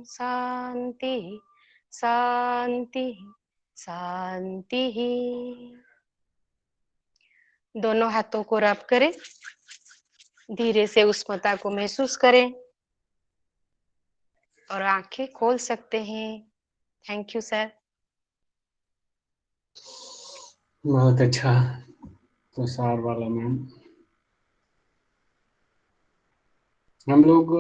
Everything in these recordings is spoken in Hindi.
शांति शांति शांति। दोनों हाथों को रब करें, धीरे से उष्णता को महसूस करें और आंखें खोल सकते हैं। Thank you sir. बहुत अच्छा प्रसार वाला मैम। हम लोग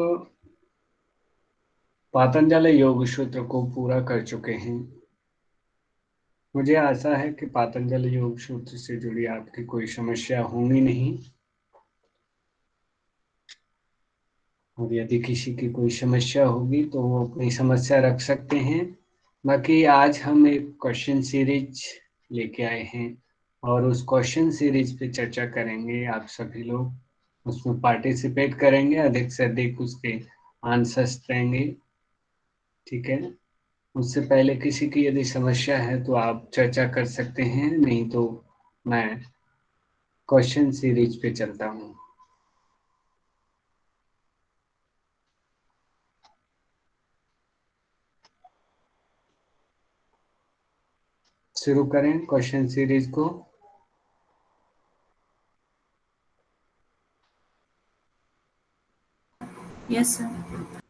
पातंजलि योग सूत्र को पूरा कर चुके हैं। मुझे आशा है कि पातंजलि योग सूत्र से जुड़ी आपकी कोई समस्या होगी नहीं, और यदि किसी की कोई समस्या होगी तो वो अपनी समस्या रख सकते हैं। बाकी आज हम एक क्वेश्चन सीरीज लेके आए हैं और उस क्वेश्चन सीरीज पे चर्चा करेंगे। आप सभी लोग उसमें पार्टिसिपेट करेंगे, अधिक से अधिक उसके आंसर्स देंगे, ठीक है। उससे पहले किसी की यदि समस्या है तो आप चर्चा कर सकते हैं, नहीं तो मैं क्वेश्चन सीरीज पे चलता हूँ। शुरू करें क्वेश्चन सीरीज को। Yes sir.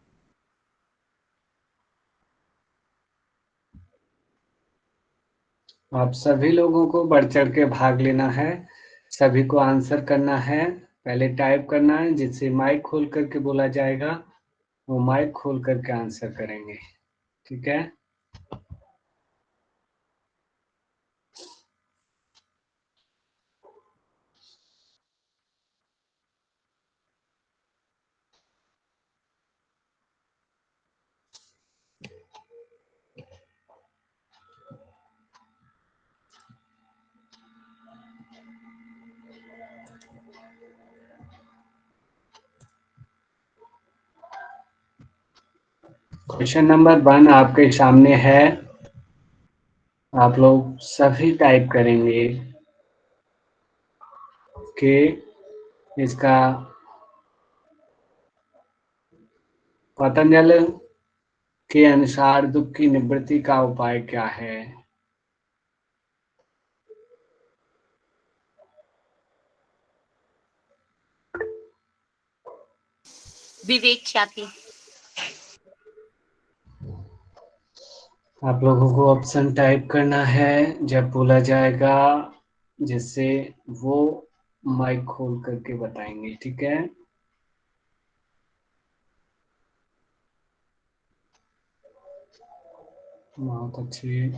आप सभी लोगों को बढ़ चढ़ के भाग लेना है, सभी को आंसर करना है। पहले टाइप करना है, जिससे माइक खोल करके बोला जाएगा वो माइक खोल करके आंसर करेंगे, ठीक है। क्वेश्चन नंबर 1 आपके सामने है, आप लोग सभी टाइप करेंगे कि इसका पतंजलि के अनुसार दुख की निवृत्ति का उपाय क्या है। विवेक ख्याति। आप लोगों को ऑप्शन टाइप करना है जब बोला जाएगा, जिससे वो माइक खोल करके बताएंगे, ठीक है। बहुत अच्छी।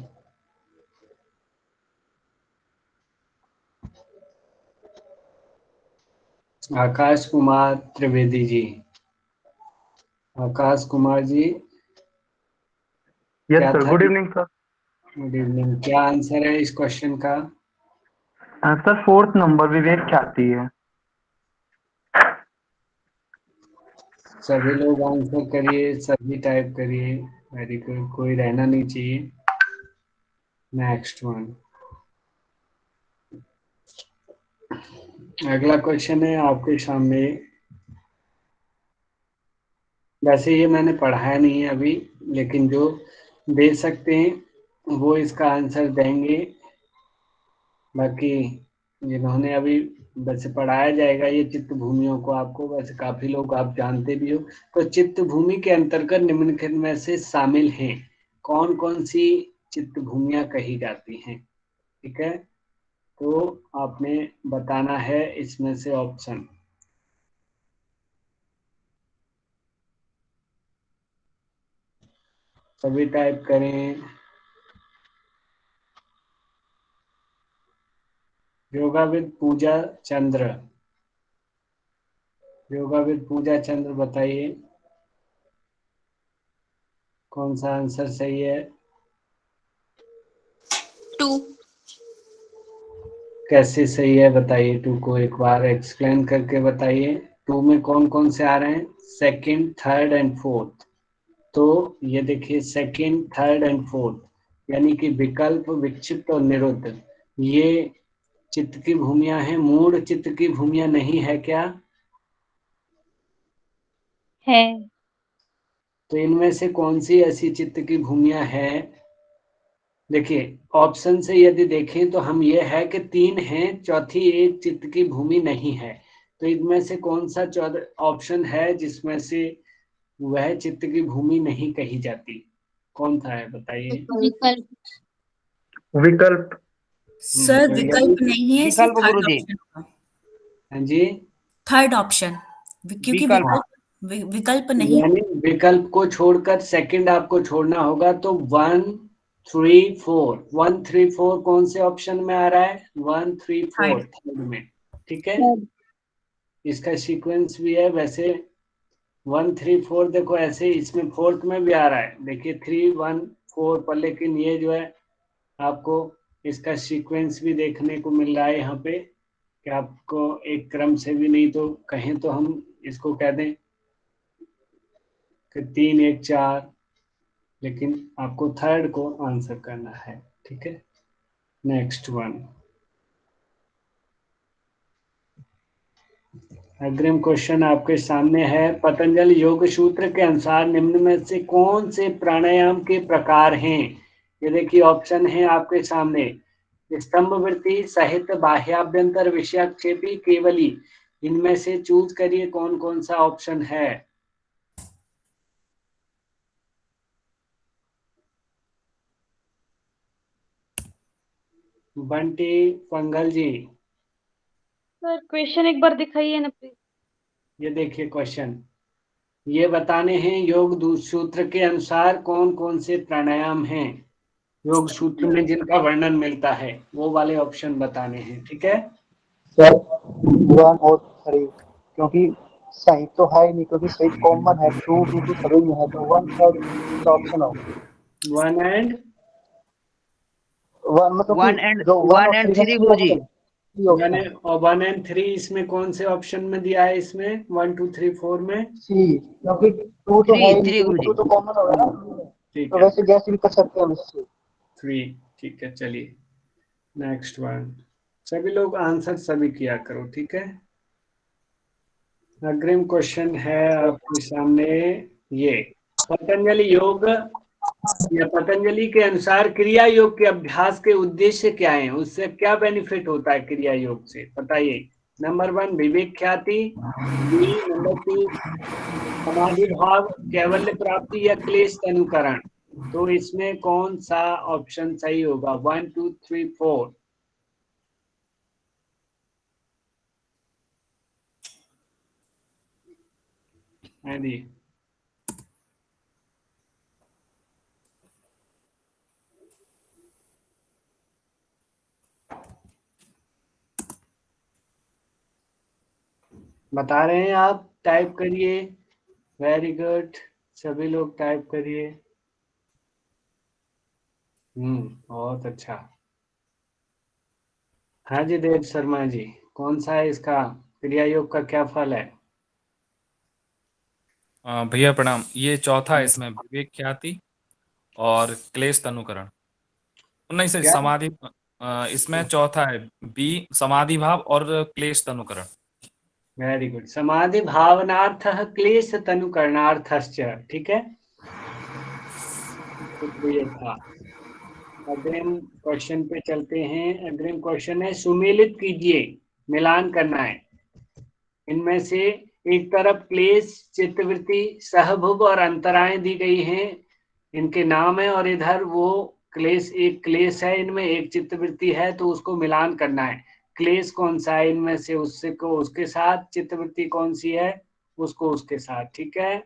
आकाश कुमार त्रिवेदी जी, आकाश कुमार जी। यस क्या सर, था? Good evening sir. Good evening. क्या आंसर है इस क्वेश्चन का? सर 4th नंबर विवेक ख्याति है। सभी लोग आंसर करिए, सभी टाइप करिए, वेरी गुड, कोई रहना नहीं चाहिए। नेक्स्ट वन, अगला क्वेश्चन है आपके सामने। वैसे ये मैंने पढ़ाया नहीं है अभी, लेकिन जो दे सकते हैं वो इसका आंसर देंगे। बाकी जिन्होंने अभी वैसे पढ़ाया जाएगा ये चित्त भूमियों को, आपको वैसे काफी लोग आप जानते भी हो। तो चित्त भूमि के अंतर्गत निम्नलिखित में से शामिल हैं, कौन कौन सी चित्त भूमियां कही जाती हैं, ठीक है। तो आपने बताना है इसमें से ऑप्शन। सभी टाइप करें। योगाविद पूजा चंद्र, योगाविद पूजा चंद्र बताइए कौन सा आंसर सही है। 2। कैसे सही है बताइए, 2 को एक बार एक्सप्लेन करके बताइए। 2 में कौन कौन से आ रहे हैं? Second, third and fourth. तो ये देखिए, सेकंड, थर्ड एंड फोर्थ, यानी कि विकल्प, विक्षिप्त और निरुद्ध, ये चित्त की भूमियां हैं। मूड चित्त की भूमियां नहीं है क्या? है। तो इनमें से कौन सी ऐसी चित्त की भूमियां है? देखिए ऑप्शन से यदि देखें तो हम ये है कि 3 हैं, चौथी एक चित्त की भूमि नहीं है। तो इनमें से कौन सा ऑप्शन है जिसमें से वह चित्त की भूमि नहीं कही जाती? कौन सा है बताइए। विकल्प। विकल्प। सर तो विकल्प यदि नहीं है, विकल्प सिर्फ थर्ड गुरुजी। ऑप्शन होगा। हाँ जी, थर्ड ऑप्शन, क्योंकि विकल्प। विकल्प नहीं। यानी विकल्प को छोड़कर सेकंड आपको छोड़ना होगा। तो 1, 3, 4, 1, 3, 4 कौन से ऑप्शन में आ रहा है? 1, 3, 4 थर्ड। थर्ड में। ठीक है, इसका सीक्वेंस भी है वैसे। 1, 3, 4 देखो ऐसे इसमें फोर्थ में भी आ रहा है, देखिए 3, 1, 4 पर, लेकिन ये जो है आपको इसका सीक्वेंस भी देखने को मिल रहा है यहाँ पे कि आपको एक क्रम से भी नहीं, तो कहें तो हम इसको कह दें कि 3, 1, 4, लेकिन आपको थर्ड को आंसर करना है। ठीक है, नेक्स्ट वन। अग्रिम क्वेश्चन आपके सामने है। पतंजलि योग सूत्र के अनुसार निम्न में से कौन से प्राणायाम के प्रकार हैं? ये देखिए ऑप्शन है आपके सामने। स्तंभ वृत्ति, सहित, बाह्याभ्यंतर, विषयाक्षेपी, केवली। इनमें से चूज करिए कौन कौन सा ऑप्शन है। बंटी पंगल जी, सर क्वेश्चन एक बार दिखाइए ना प्लीज। ये देखिए क्वेश्चन, ये बताने हैं योग सूत्र के अनुसार कौन कौन से प्राणायाम हैं, योग सूत्र में जिनका वर्णन मिलता है वो वाले ऑप्शन बताने हैं। ठीक है, सर 1 और 3, क्योंकि सही तो है ही नहीं, क्योंकि सही कॉमन है, 2, 2 सभी में है, तो 1/3 का ऑप्शन होगा। 1 मतलब वन कि एंड जो 1 वन और एंड 3 है, थ्री सी गुरुजी। ऑप्शन, सी ऑप्शन, 1 और 3 इसमें कौन से ऑप्शन में दिया है? इसमें 1, 2, 3, 4 में सी, क्योंकि 2 तो है थ्री ही नहीं, थ्री क्योंकि गुरुजी। 2 तो कॉमन होगा ना, ठीक तो है, वैसे गैस भी कर सकते हैं हम इससे। 3। ठीक है, चलिए नेक्स्ट वन। सभी लोग आंसर सभी किया करो। ठीक है, अग्रिम क्वेश्चन है आपके सामने। ये पतंजलि योग या पतंजलि के अनुसार क्रिया योग के अभ्यास के उद्देश्य क्या है? उससे क्या बेनिफिट होता है क्रिया योग से, बताइए। नंबर 1 विवेक ख्याति, बी नंबर 2 समाधि भाव, कैवल्य प्राप्ति, या क्लेश अनुकरण। तो इसमें कौन सा ऑप्शन सही होगा? 1, 2, 3, 4। दी बता रहे हैं आप, टाइप करिए। वेरी गुड, सभी लोग टाइप करिए। बहुत अच्छा। हाँ जी देव शर्मा जी, कौन सा है इसका? क्रिया योग का क्या फल है? भैया प्रणाम। ये चौथा है, इसमें विवेक ख्याति और क्लेश तनुकरण। नहीं सर, क्या? समाधि। इसमें चौथा है बी समाधि भाव और क्लेश तनुकरण। वेरी गुड, समाधि भावनार्थ क्लेश तनुकरणार्थश्च। ठीक है, तो ये था। अग्रिम क्वेश्चन पे चलते हैं। अग्रिम क्वेश्चन है, सुमेलित कीजिए, मिलान करना है। इनमें से एक तरफ क्लेश, चित्तवृत्ति, सहभुग और अंतराएं दी गई हैं, इनके नाम है, और इधर वो क्लेश, एक क्लेश है इनमें, एक चित्तवृत्ति है, तो उसको मिलान करना है। क्लेश कौन सा है इनमें से, उससे को उसके साथ, चित्तवृत्ति कौन सी है उसको उसके साथ। ठीक है,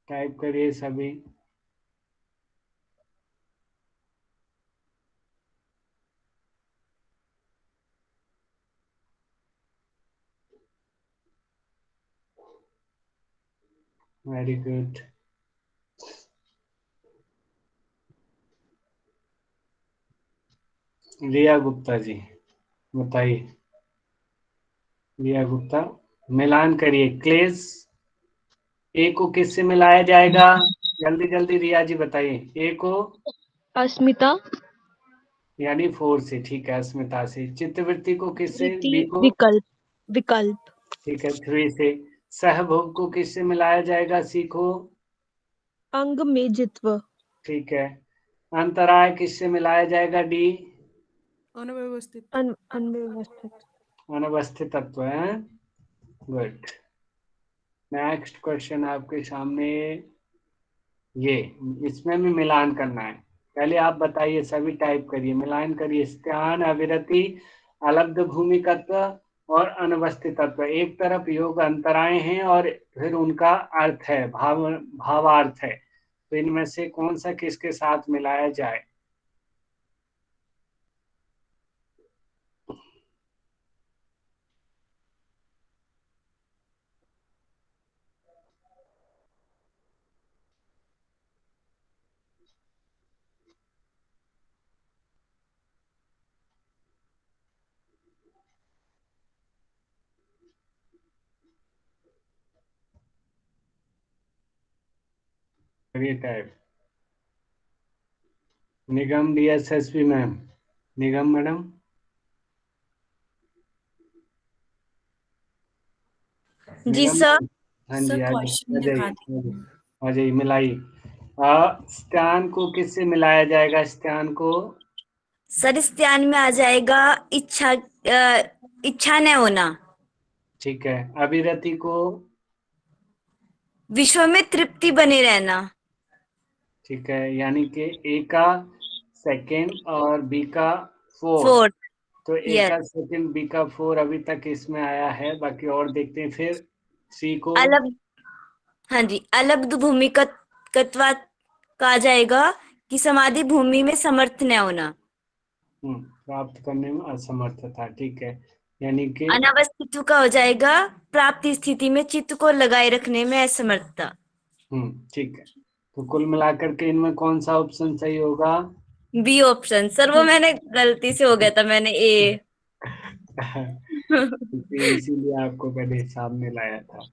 टाइप करिए सभी। Very good. रिया गुप्ता जी बताइए। रिया गुप्ता, मिलान करिए। क्लेश ए को किससे मिलाया जाएगा? जल्दी जल्दी रिया जी बताइए। ए को अस्मिता, यानी 4 से, ठीक है, अस्मिता से। चित्तवृत्ति को किससे? धृति, बी को, विकल्प, विकल्प, ठीक है, 3 से। सहभोग को किससे मिलाया जाएगा? सी को, अंग में जित्व, ठीक है। अंतराय किससे मिलाया जाएगा? डी, अनव्यवस्थित, अनव्यवस्थित, अनवस्थित तत्व है। गुड। नेक्स्ट क्वेश्चन आपके सामने, ये इसमें भी मिलान करना है। पहले आप बताइए, सभी टाइप करिए, मिलान करिए। स्थान, अविरति, अलब्ध भूमिकत्व और अनवस्थित तत्व। एक तरफ योग अंतराय हैं और फिर उनका अर्थ है, भावार्थ है। तो इनमें से कौन सा किसके साथ मिलाया जाए? टाइप। निगम, डीएसएसपी मैम, निगम मैडम। जी निगम, सर। हाँ जी, सर आ क्वेश्चन जाइए, लिखा दीजिए। आ जाइए, मिलाइए। स्थान को किससे मिलाया जाएगा? स्थान को, सर इस ध्यान में आ जाएगा इच्छा न होना। ठीक है। अभिरति को, विश्व में तृप्ति बने रहना। ठीक है, यानी कि ए का सेकंड और बी का 4। फोर्थ। तो ए यस। का सेकंड, बी का 4 अभी तक इसमें आया है, बाकी और देखते हैं। फिर सी को, अलग, हाँ जी, अलब्ध भूमिकत्व का आ जाएगा कि समाधि भूमि में समर्थ न होना। प्राप्त करने में असमर्थता, ठीक है, यानी कि अनावस्थित का हो जाएगा प्राप्त स्थिति में चित्त को लगाए रखने में असमर्थता। ठीक है। तो कुल मिलाकर के इनमें कौन सा ऑप्शन सही होगा? बी ऑप्शन सर, वो मैंने गलती से हो गया था, मैंने ए। इसीलिए आपको पहले सामने लाया था।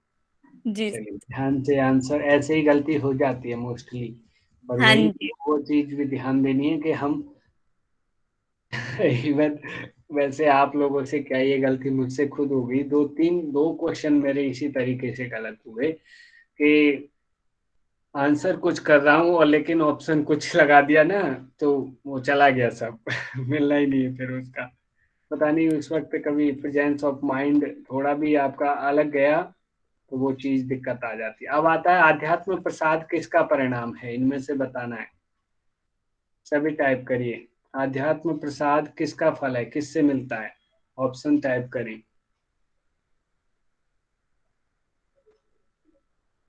जी। चलिए, ध्यान से आंसर, ऐसे ही गलती हो जाती है मोस्टली। और हाँ वही जी। वो चीज भी ध्यान देनी है कि हम इवन, वैसे आप लोगों से क्या, ये गलती मुझसे खुद हो गई। दो क्वेश्चन मेरे इसी तरीके से गलत हुए कि आंसर कुछ कर रहा हूँ और लेकिन ऑप्शन कुछ लगा दिया ना, तो वो चला गया सब। मिलना ही नहीं है फिर उसका। पता नहीं उस वक्त कभी प्रेजेंस ऑफ माइंड थोड़ा भी आपका अलग गया तो वो चीज दिक्कत आ जाती है। अब आता है आध्यात्म प्रसाद किसका परिणाम है? इनमें से बताना है। सभी टाइप करिए। आध्यात्म प्रसाद किसका फल है, किससे मिलता है? ऑप्शन टाइप करें।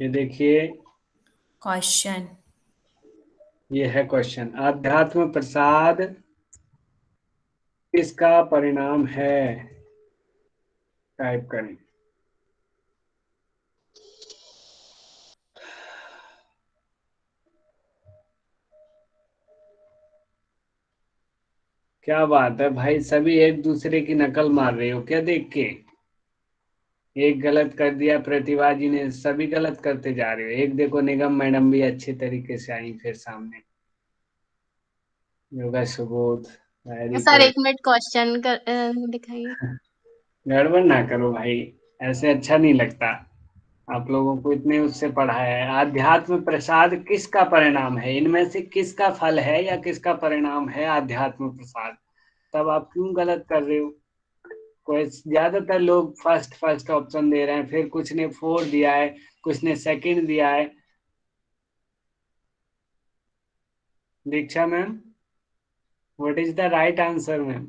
ये देखिए, क्वेश्चन, ये है क्वेश्चन। आध्यात्म प्रसाद किसका परिणाम है? टाइप करें। क्या बात है भाई, सभी एक दूसरे की नकल मार रहे हो क्या देख के? एक गलत कर दिया प्रतिभा जी ने, सभी गलत करते जा रहे हो। एक देखो, निगम मैडम भी अच्छे तरीके से आई फिर सामने। Yoga Subodh, sir 1 minute question दिखाइए। गड़बड़ ना करो भाई, ऐसे अच्छा नहीं लगता। आप लोगों को इतने उससे पढ़ाया है। आध्यात्म प्रसाद किसका परिणाम है? इनमें से किसका फल है या किसका परिणाम है आध्यात्म प्रसाद? तब आप क्यों गलत कर रहे हो? कोई ज्यादातर लोग फर्स्ट ऑप्शन दे रहे हैं, फिर कुछ ने 4 दिया है, कुछ ने सेकंड दिया है। Diksha ma'am, what is the right answer ma'am?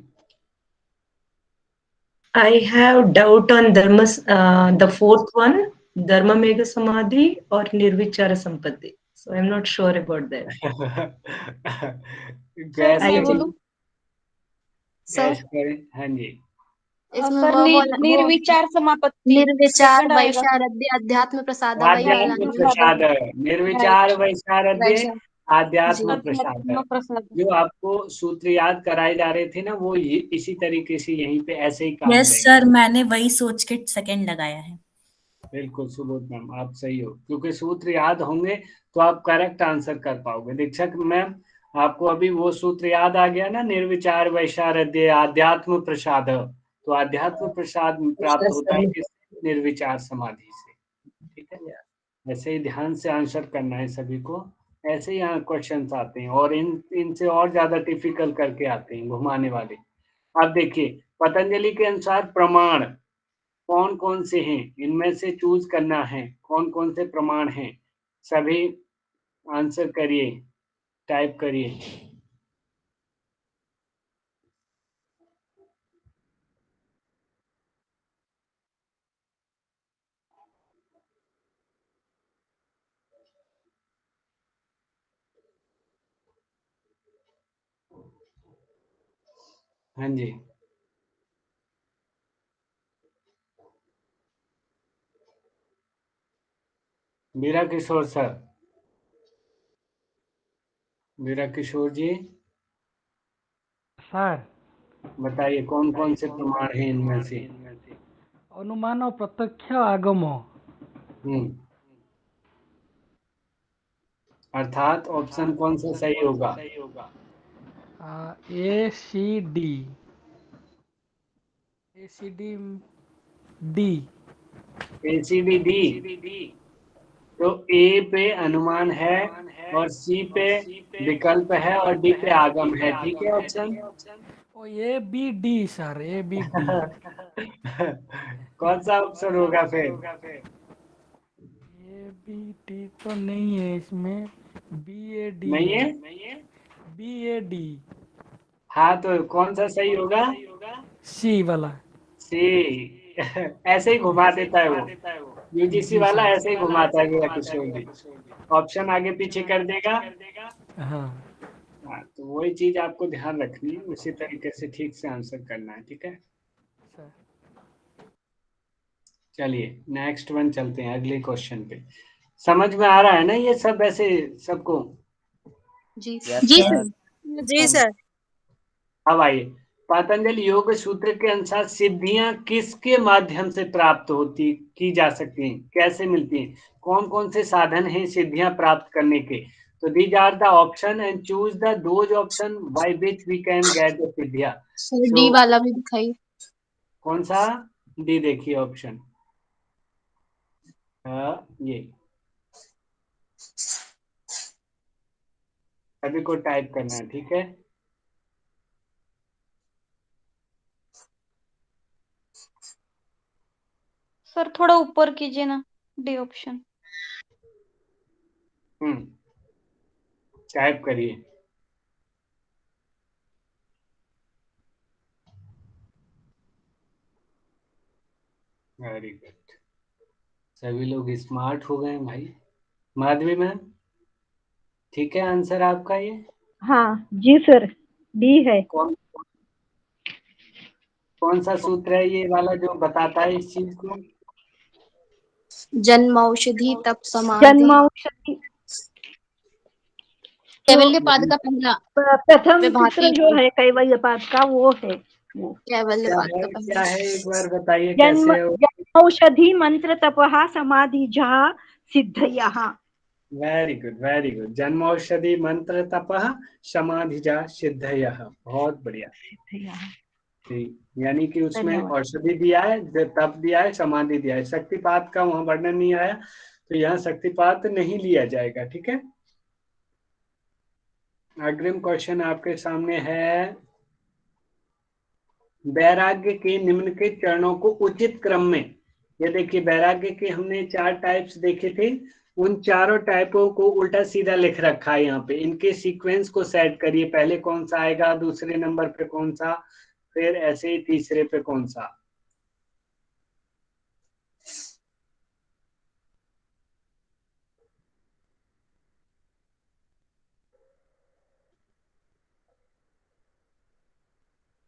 I have doubt on the fourth one, Dharma Megha Samadhi or Nirvichara Sampatti. So I'm not sure about that. Gas मैं बोलूं? करें। हाँ जी, इसमें सर वो बोला, निर्विचार समापत्ति, निर्विचार second आएगा। वैशारद्य अध्यात्म प्रसाद वही वाला आध्यात्म ना? प्रसाद, निर्विचार वैशारद्य वैशार आध्यात्म जी। प्रसाद। आत्मा प्रसाद। जो आपको सूत्र याद कराए जा रहे थे ना, वो इसी तरीके से यहीं पे ऐसे ही काम यस करेंगे। सर, मैंने वही सोच के सेकंड लगाया है। बिल्कुल सुबोध मैम, आप सही हो, क्योंकि सूत्र याद होंगे तो आप करेक्ट आंसर कर पाओगे। दीक्षक मैम, आपको अभी वो सूत्र याद आ गया ना, निर्विचार वैशारद्य आध्यात्म प्रसाद, तो आध्यात्म प्रसाद प्राप्त होता है किस? निर्विचार समाधि से। ठीक है, ऐसे ही ध्यान से आंसर करना है सभी को। ऐसे ही यहाँ क्वेश्चन आते हैं और इनसे और ज्यादा टिपिकल करके आते हैं, घुमाने वाले। अब देखिए, पतंजलि के अनुसार प्रमाण कौन कौन से हैं, इनमें से चूज करना है कौन कौन से प्रमाण हैं। सभी आंसर करिए, टाइप करिए। हाँ जी, मीरा किशोर सर, मीरा किशोर जी सर, बताइए कौन कौन से प्रमाण हैं इनमें से। अनुमान और प्रत्यक्ष आगम। अर्थात ऑप्शन कौन सा सही होगा? A C D, D. ACD D. तो ए पे अनुमान है और सी पे विकल्प है और डी पे आगम है। ठीक है ऑप्शन? ओ A B D sir, A B D. कौन सा ऑप्शन होगा फिर? ए बी डी तो नहीं है इसमें, बी ए डी नहीं है? B A D. हाँ, तो कौन सा सही होगा? सी वाला। सी। ऐसे ही घुमा देता है वो, यूजीसी वाला ऐसे ही घुमाता है मेरा किशोर जी, ऑप्शन आगे पीछे कर देगा। हाँ, तो वही चीज आपको ध्यान रखनी है, उसी तरीके से ठीक से आंसर करना है। ठीक है, सर। चलिए नेक्स्ट वन चलते हैं, अगले क्वेश्चन पे। समझ में आ रहा है ना ये सब ऐसे सबको? जी जी सर। जी सर। अब आइए, पतंजलि योग सूत्र के अनुसार सिद्धियां किसके माध्यम से प्राप्त होती की जा सकती हैं, कैसे मिलती हैं? कौन कौन से साधन हैं सिद्धियां प्राप्त करने के? तो these are the option and choose the those option by which we can get the सिद्धियां। सर डी वाला भी दिखाइए। कौन सा? डी देखिए ऑप्शन, ये सभी को टाइप करना है। ठीक है, सर थोड़ा ऊपर कीजिए ना, डी ऑप्शन। टाइप करिए। वेरी गुड, सभी लोग स्मार्ट हो गए भाई। माधवी मैम, ठीक है आंसर आपका ये? हाँ जी सर, डी है। कौन सा सूत्र है ये वाला जो बताता है इस चीज को? जन्म औषधि तप समाधि। जन्म औषधि कैवल्यपाद का पहला प्रथम विभाति सूत्र जो है कैवल्यपाद का, वो है वो। कैवल्यपाद का क्या पहला। है एक बार बताइए जन्म कैसे हो? औषधि मंत्र तपः समाधिजः सिद्धयः। Very good, very good. जन्म औषधि मंत्र तपः समाधिजा सिद्धयः, बहुत बढ़िया। ठीक, यानी कि उसमें औषधि दिया है, तप दिया है, समाधि दिया है। शक्तिपात का वहां वर्णन नहीं आया, तो यहाँ शक्तिपात नहीं लिया जाएगा। ठीक है, अग्रिम क्वेश्चन आपके सामने है, वैराग्य के निम्न के चरणों को उचित क्रम में, ये देखिए वैराग्य के हमने 4 टाइप्स देखे थे, उन चारों टाइपों को उल्टा सीधा लिख रखा है यहाँ पे। इनके सीक्वेंस को सेट करिए, पहले कौन सा आएगा, दूसरे नंबर पे कौन सा, फिर ऐसे ही तीसरे पे कौन सा।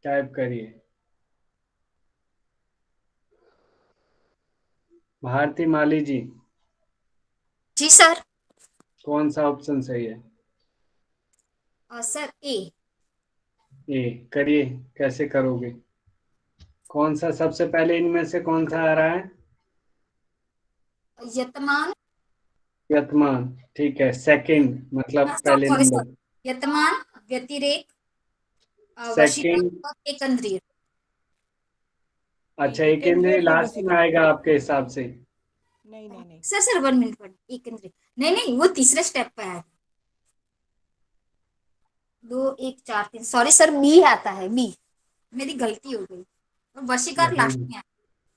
टाइप करिए। भारती माली जी। जी सर। कौन सा ऑप्शन सही है? सर ए। ए करिए, कैसे करोगे? कौन सा सबसे पहले इनमें से कौन सा आ रहा है? यतमान, यतमान, ठीक है। सेकंड मतलब पहले सॉरी नंबर। सॉरी, यतमान, व्यतिरेक, सेकंड, वशीकरण और एकंद्रीय। अच्छा एक इंद्रिय फिर लास्ट में वशीकरण। आएगा आपके हिसाब से? नहीं नहीं नहीं। सर 1 मिनट, एकंद्रीय नहीं नहीं, वो तीसरे स्टेप पे है। 2 1 4 3, सॉरी सर, बी आता है, बी, मेरी गलती हो गई, और वशीकार यही लास्ट में आता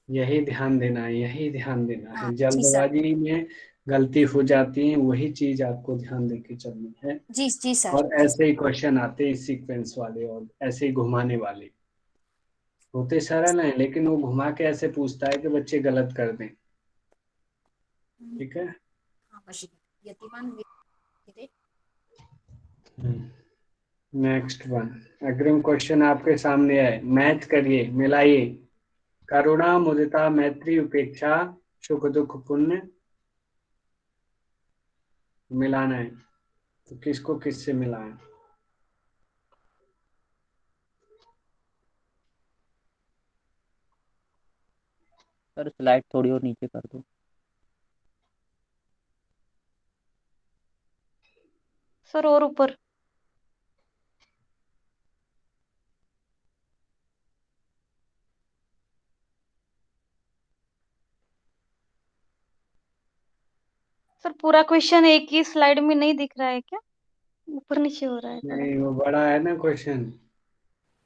यही ध्यान देना है, यही ध्यान देना है। है। हाँ जी सर, जल्दबाजी में गलती हो जाती है, वही चीज आपको ध्यान देके चलनी है। जी जी सर, और जी ऐसे ही क्वेश्चन आते हैं सीक्वेंस वाले, और ऐसे ही घुमाने वाले होते सरल हैं, लेकिन वो घुमा के ऐसे पूछता है कि बच्चे गलत कर दें। ठीक है। हाँ वशीकार, यतिमान, व्यतिरेक। नेक्स्ट वन, अग्रिम क्वेश्चन आपके सामने है, मैच करिए, मिलाइए। करुणा, मुदिता, मैत्री, उपेक्षा, सुख दुख पुण्य, मिलाना है। तो किसको किससे मिलाएं? सर स्लाइड थोड़ी और नीचे कर दो। सर और ऊपर। सर पूरा क्वेश्चन एक ही स्लाइड में नहीं दिख रहा है क्या? ऊपर नीचे हो रहा है थोड़ा। नहीं, वो बड़ा है ना क्वेश्चन।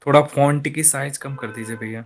थोड़ा फॉन्ट की साइज कम कर दीजिए भैया।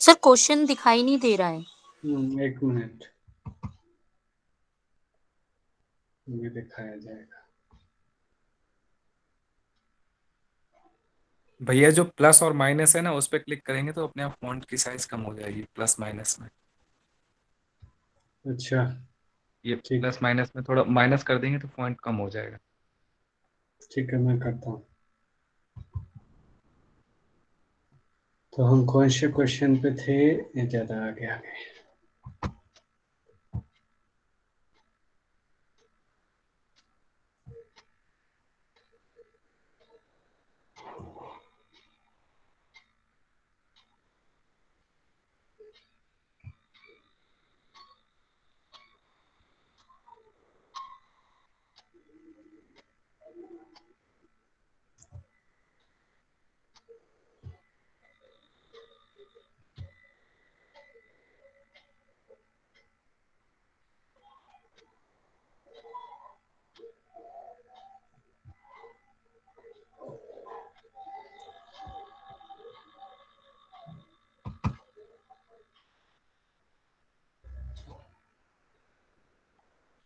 सर क्वेश्चन दिखाई नहीं दे रहा है। एक मिनट, ये दिखाया जाएगा। भैया जो प्लस और माइनस है ना, उस पर क्लिक करेंगे तो अपने आप फॉन्ट की साइज कम हो जाएगी प्लस माइनस में। अच्छा ये ठीक, प्लस माइनस में थोड़ा माइनस कर देंगे तो फॉन्ट कम हो जाएगा। ठीक है, मैं करता हूँ। तो हम कौन से क्वेश्चन पे थे? ये ज्यादा आगे आ गए।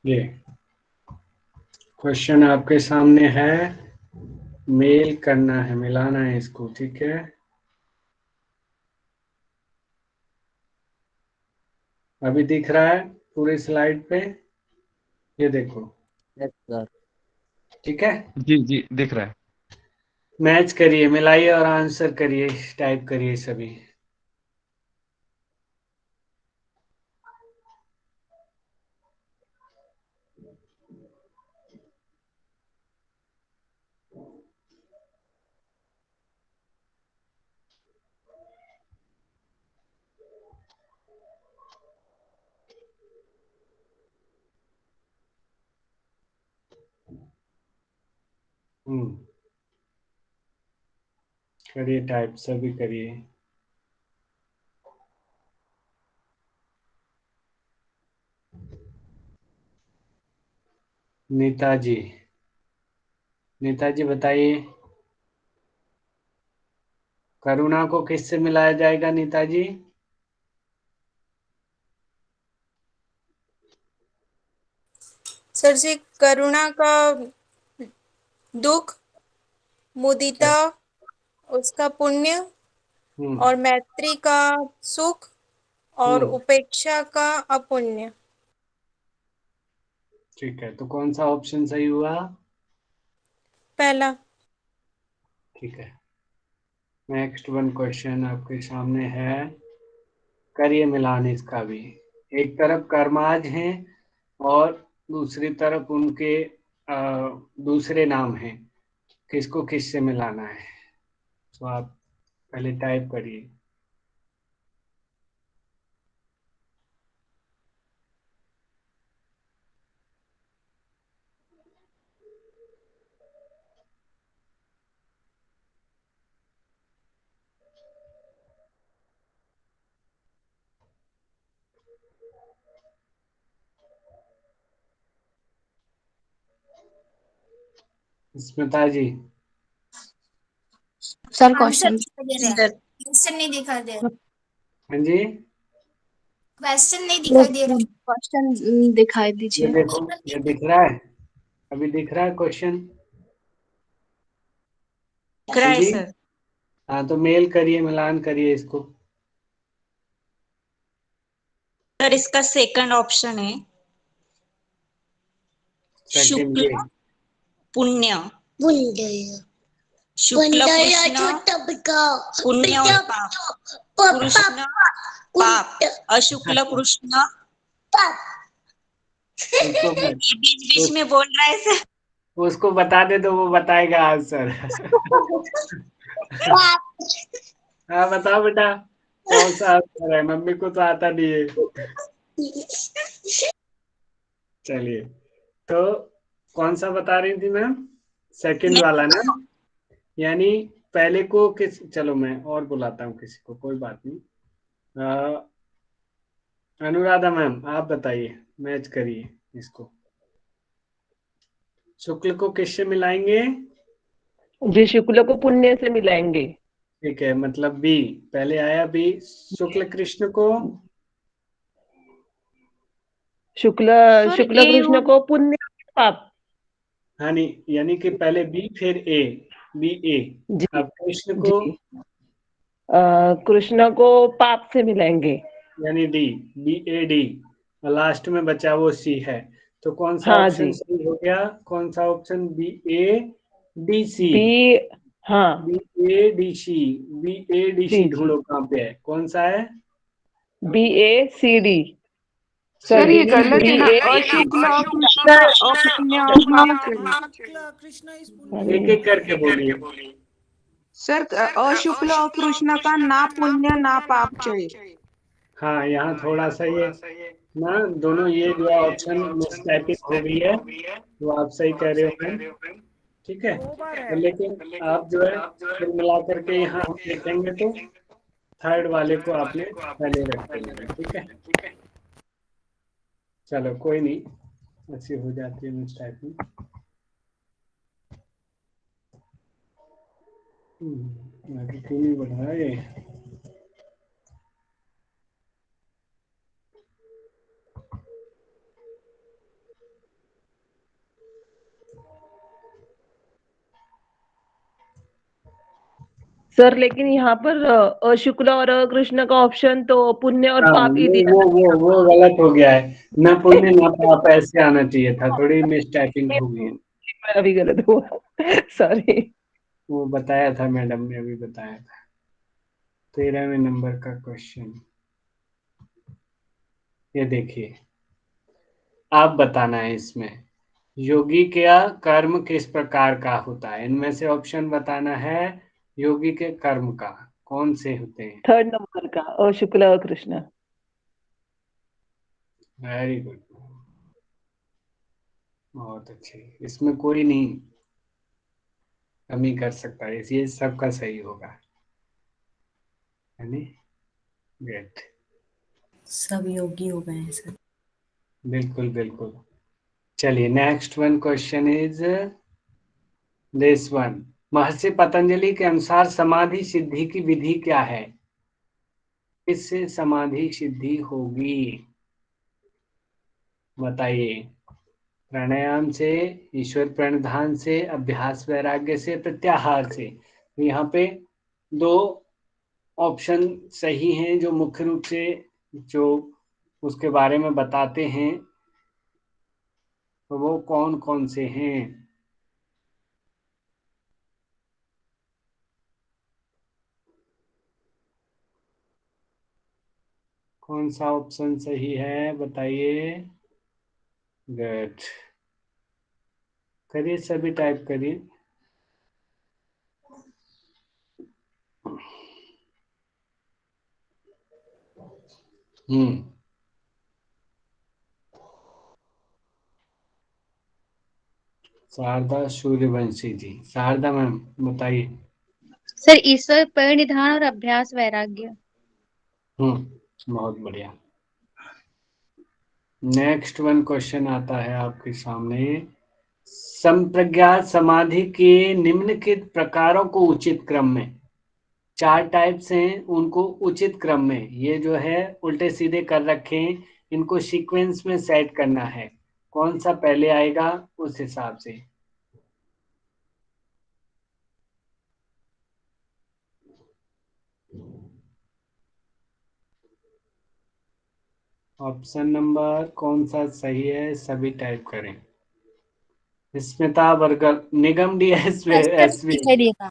ये क्वेश्चन आपके सामने है, मेल करना है, मिलाना है इसको। ठीक है, अभी दिख रहा है पूरे स्लाइड पे? ये देखो। Yes sir. ठीक है, जी जी दिख रहा है। मैच करिए, मिलाइए और आंसर करिए, टाइप करिए सभी। करिए टाइप, सभी करिए। नेताजी, नेताजी बताइए, करुणा को किससे मिलाया जाएगा नेताजी? सर जी, करुणा का दुख मुदिता उसका पुण्य, और मैत्री का सुख, और उपेक्षा का अपुण्य। ठीक है, तो कौन सा ऑप्शन सही हुआ? पहला। ठीक है, नेक्स्ट वन क्वेश्चन आपके सामने है, करिए मिलान इसका भी। एक तरफ कर्माज हैं और दूसरी तरफ उनके दूसरे नाम हैं, किसको किससे मिलाना है? तो आप पहले टाइप करिए। स्मिता जी। सर आंसर क्वेश्चन क्वेश्चन नहीं दिखाई दे रहा। हाँ जी, क्वेश्चन नहीं दिखाई दे रहा। क्वेश्चन दिखाई ये दीजिए। देखो, ये दिख रहा है, अभी दिख रहा है क्वेश्चन? दिख रहा है जी, सर। हाँ तो मेल करिए, मिलान करिए इसको। सर इसका सेकंड ऑप्शन है सेकंड शुक्ल ये पुण्य। शुक्ल कृष्ण पुण्य और पाप, कृष्ण पाप, अशुक्ल कृष्ण। उसको ये बीच बीच में बोल रहा है सर। उसको बता दे तो वो बताएगा आंसर। हाँ बताओ बेटा, कौन सा आंसर है? मम्मी को तो आता नहीं है। चलिए, तो कौन सा बता रही थी मैम? सेकंड वाला ना, यानी पहले को किस, चलो मैं और बुलाता हूँ किसी को, कोई बात नहीं। अनुराधा मैम आप बताइए, मैच करिए इसको। शुक्ल को किससे मिलाएंगे? जी शुक्ल को पुण्य से मिलाएंगे। ठीक है, मतलब बी पहले आया, बी शुक्ल कृष्ण को शुक्ल शुक्ल ए कृष्ण को पुण्य पाप। हाँ नहीं, यानी कि पहले बी फिर ए, बी ए। जी अब कृष्ण को जी कृष्ण को पाप से मिलाएंगे, यानी डी, बी ए डी, और लास्ट में बचा वो सी है। तो कौन सा हाँ ऑप्शन जी। सही हो गया? कौन सा option? B A D C. B, हाँ B A D C, B A D जी सी जी, ढूंढो कहाँ पे है, कौन सा है? B A C D. Sir ये बी गलत है ना, ए अशुक्ल कृष्ण अपुण्य होना चाहिए। एक एक करके बोलिए। सर अशुक्ल और कृष्ण का ना पुण्य ना पाप चाहिए। हाँ, यहाँ थोड़ा सा ये ना, दोनों ये जो ऑप्शन मिसटाइपिंग हो गई है, तो आप सही कह रहे हो मैम। ठीक है, तो लेकिन आप जो है फिर मिला करके यहाँ लिखेंगे तो थर्ड वाले को आपने पहले रख देंगे। ठीक है, चलो कोई नहीं, अच्छी हो जाती है मिसटाइपिंग। आगे क्यों नहीं बढ़ रहा है? सर लेकिन यहाँ पर अशुक्ल और अकृष्ण का ऑप्शन तो पुण्य और हाँ, पाप ही दिया। वो गलत हो गया है, न पुण्य न पाप ऐसे आना चाहिए था, थोड़ी मिसटाइपिंग हो गई है। मेरा भी गलत हुआ, सॉरी। वो बताया था मैडम ने, अभी बताया था। 13वें नंबर का क्वेश्चन, ये देखिए, आप बताना है इसमें योगी का कर्म किस प्रकार का होता है। इनमें से ऑप्शन बताना है, योगी के कर्म का कौन से होते हैं। थर्ड नंबर का अशुक्ल अकृष्ण। वेरी गुड, बहुत अच्छे, इसमें कोई नहीं कमी कर सकता है, ये सबका सही होगा, यानी ग्रेट। सब योगी हो गए हैं सर। बिल्कुल बिल्कुल। चलिए, next one question is this one. महर्षि पतंजलि के अनुसार समाधि सिद्धि की विधि क्या है? इससे समाधि सिद्धि होगी, बताइए। प्राणायाम से, ईश्वर प्रणिधान से, अभ्यास वैराग्य से, प्रत्याहार से। तो यहाँ पे 2 ऑप्शन सही हैं जो मुख्य रूप से जो उसके बारे में बताते हैं, तो वो कौन कौन से हैं? कौन सा ऑप्शन सही है बताइए। गुड, करिए, सभी टाइप करिए। शारदा सूर्यवंशी जी, शारदा मैम बताइए। सर ईश्वर परिनिधान और अभ्यास वैराग्य। बहुत बढ़िया। नेक्स्ट वन क्वेश्चन आता है आपके सामने। संप्रज्ञात समाधि के निम्नलिखित प्रकारों को उचित क्रम में, 4 टाइप्स हैं, उनको उचित क्रम में, ये जो है उल्टे सीधे कर रखे हैं, इनको सीक्वेंस में सेट करना है, कौन सा पहले आएगा उस हिसाब से। ऑप्शन नंबर कौन सा सही है, सभी टाइप करें। स्मिता बर्गर, निगम डी एस एसवी। दिखाई देगा,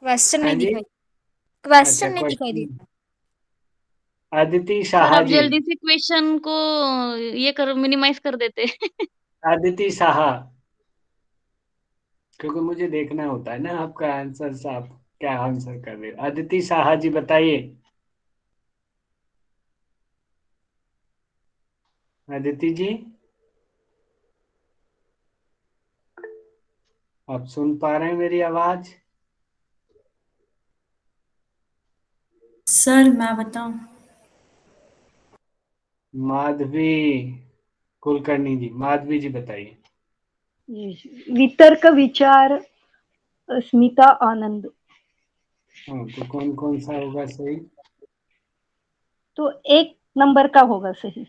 क्वेश्चन हाँ नहीं जी, दिखाई, अच्छा क्वेश्चन नहीं दिखाई क्वेश्चन। देता। अदिति सर शाह आप जी, जल्दी से क्वेश्चन को ये कर मिनिमाइज कर देते। अदिति शाह, क्योंकि मुझे देखना होता है ना आपका आंसर, आप क्या आंसर कर रहे हो। अदिति शाह जी बताइए। अदिति जी, आप सुन पा रहे हैं मेरी आवाज? सर मैं बताऊं? माधवी कुलकर्णी जी, माधवी जी बताइए। वितर्क, विचार, स्मिता, आनंद। हाँ, तो कौन कौन सा होगा सही? तो 1 नंबर का होगा सही।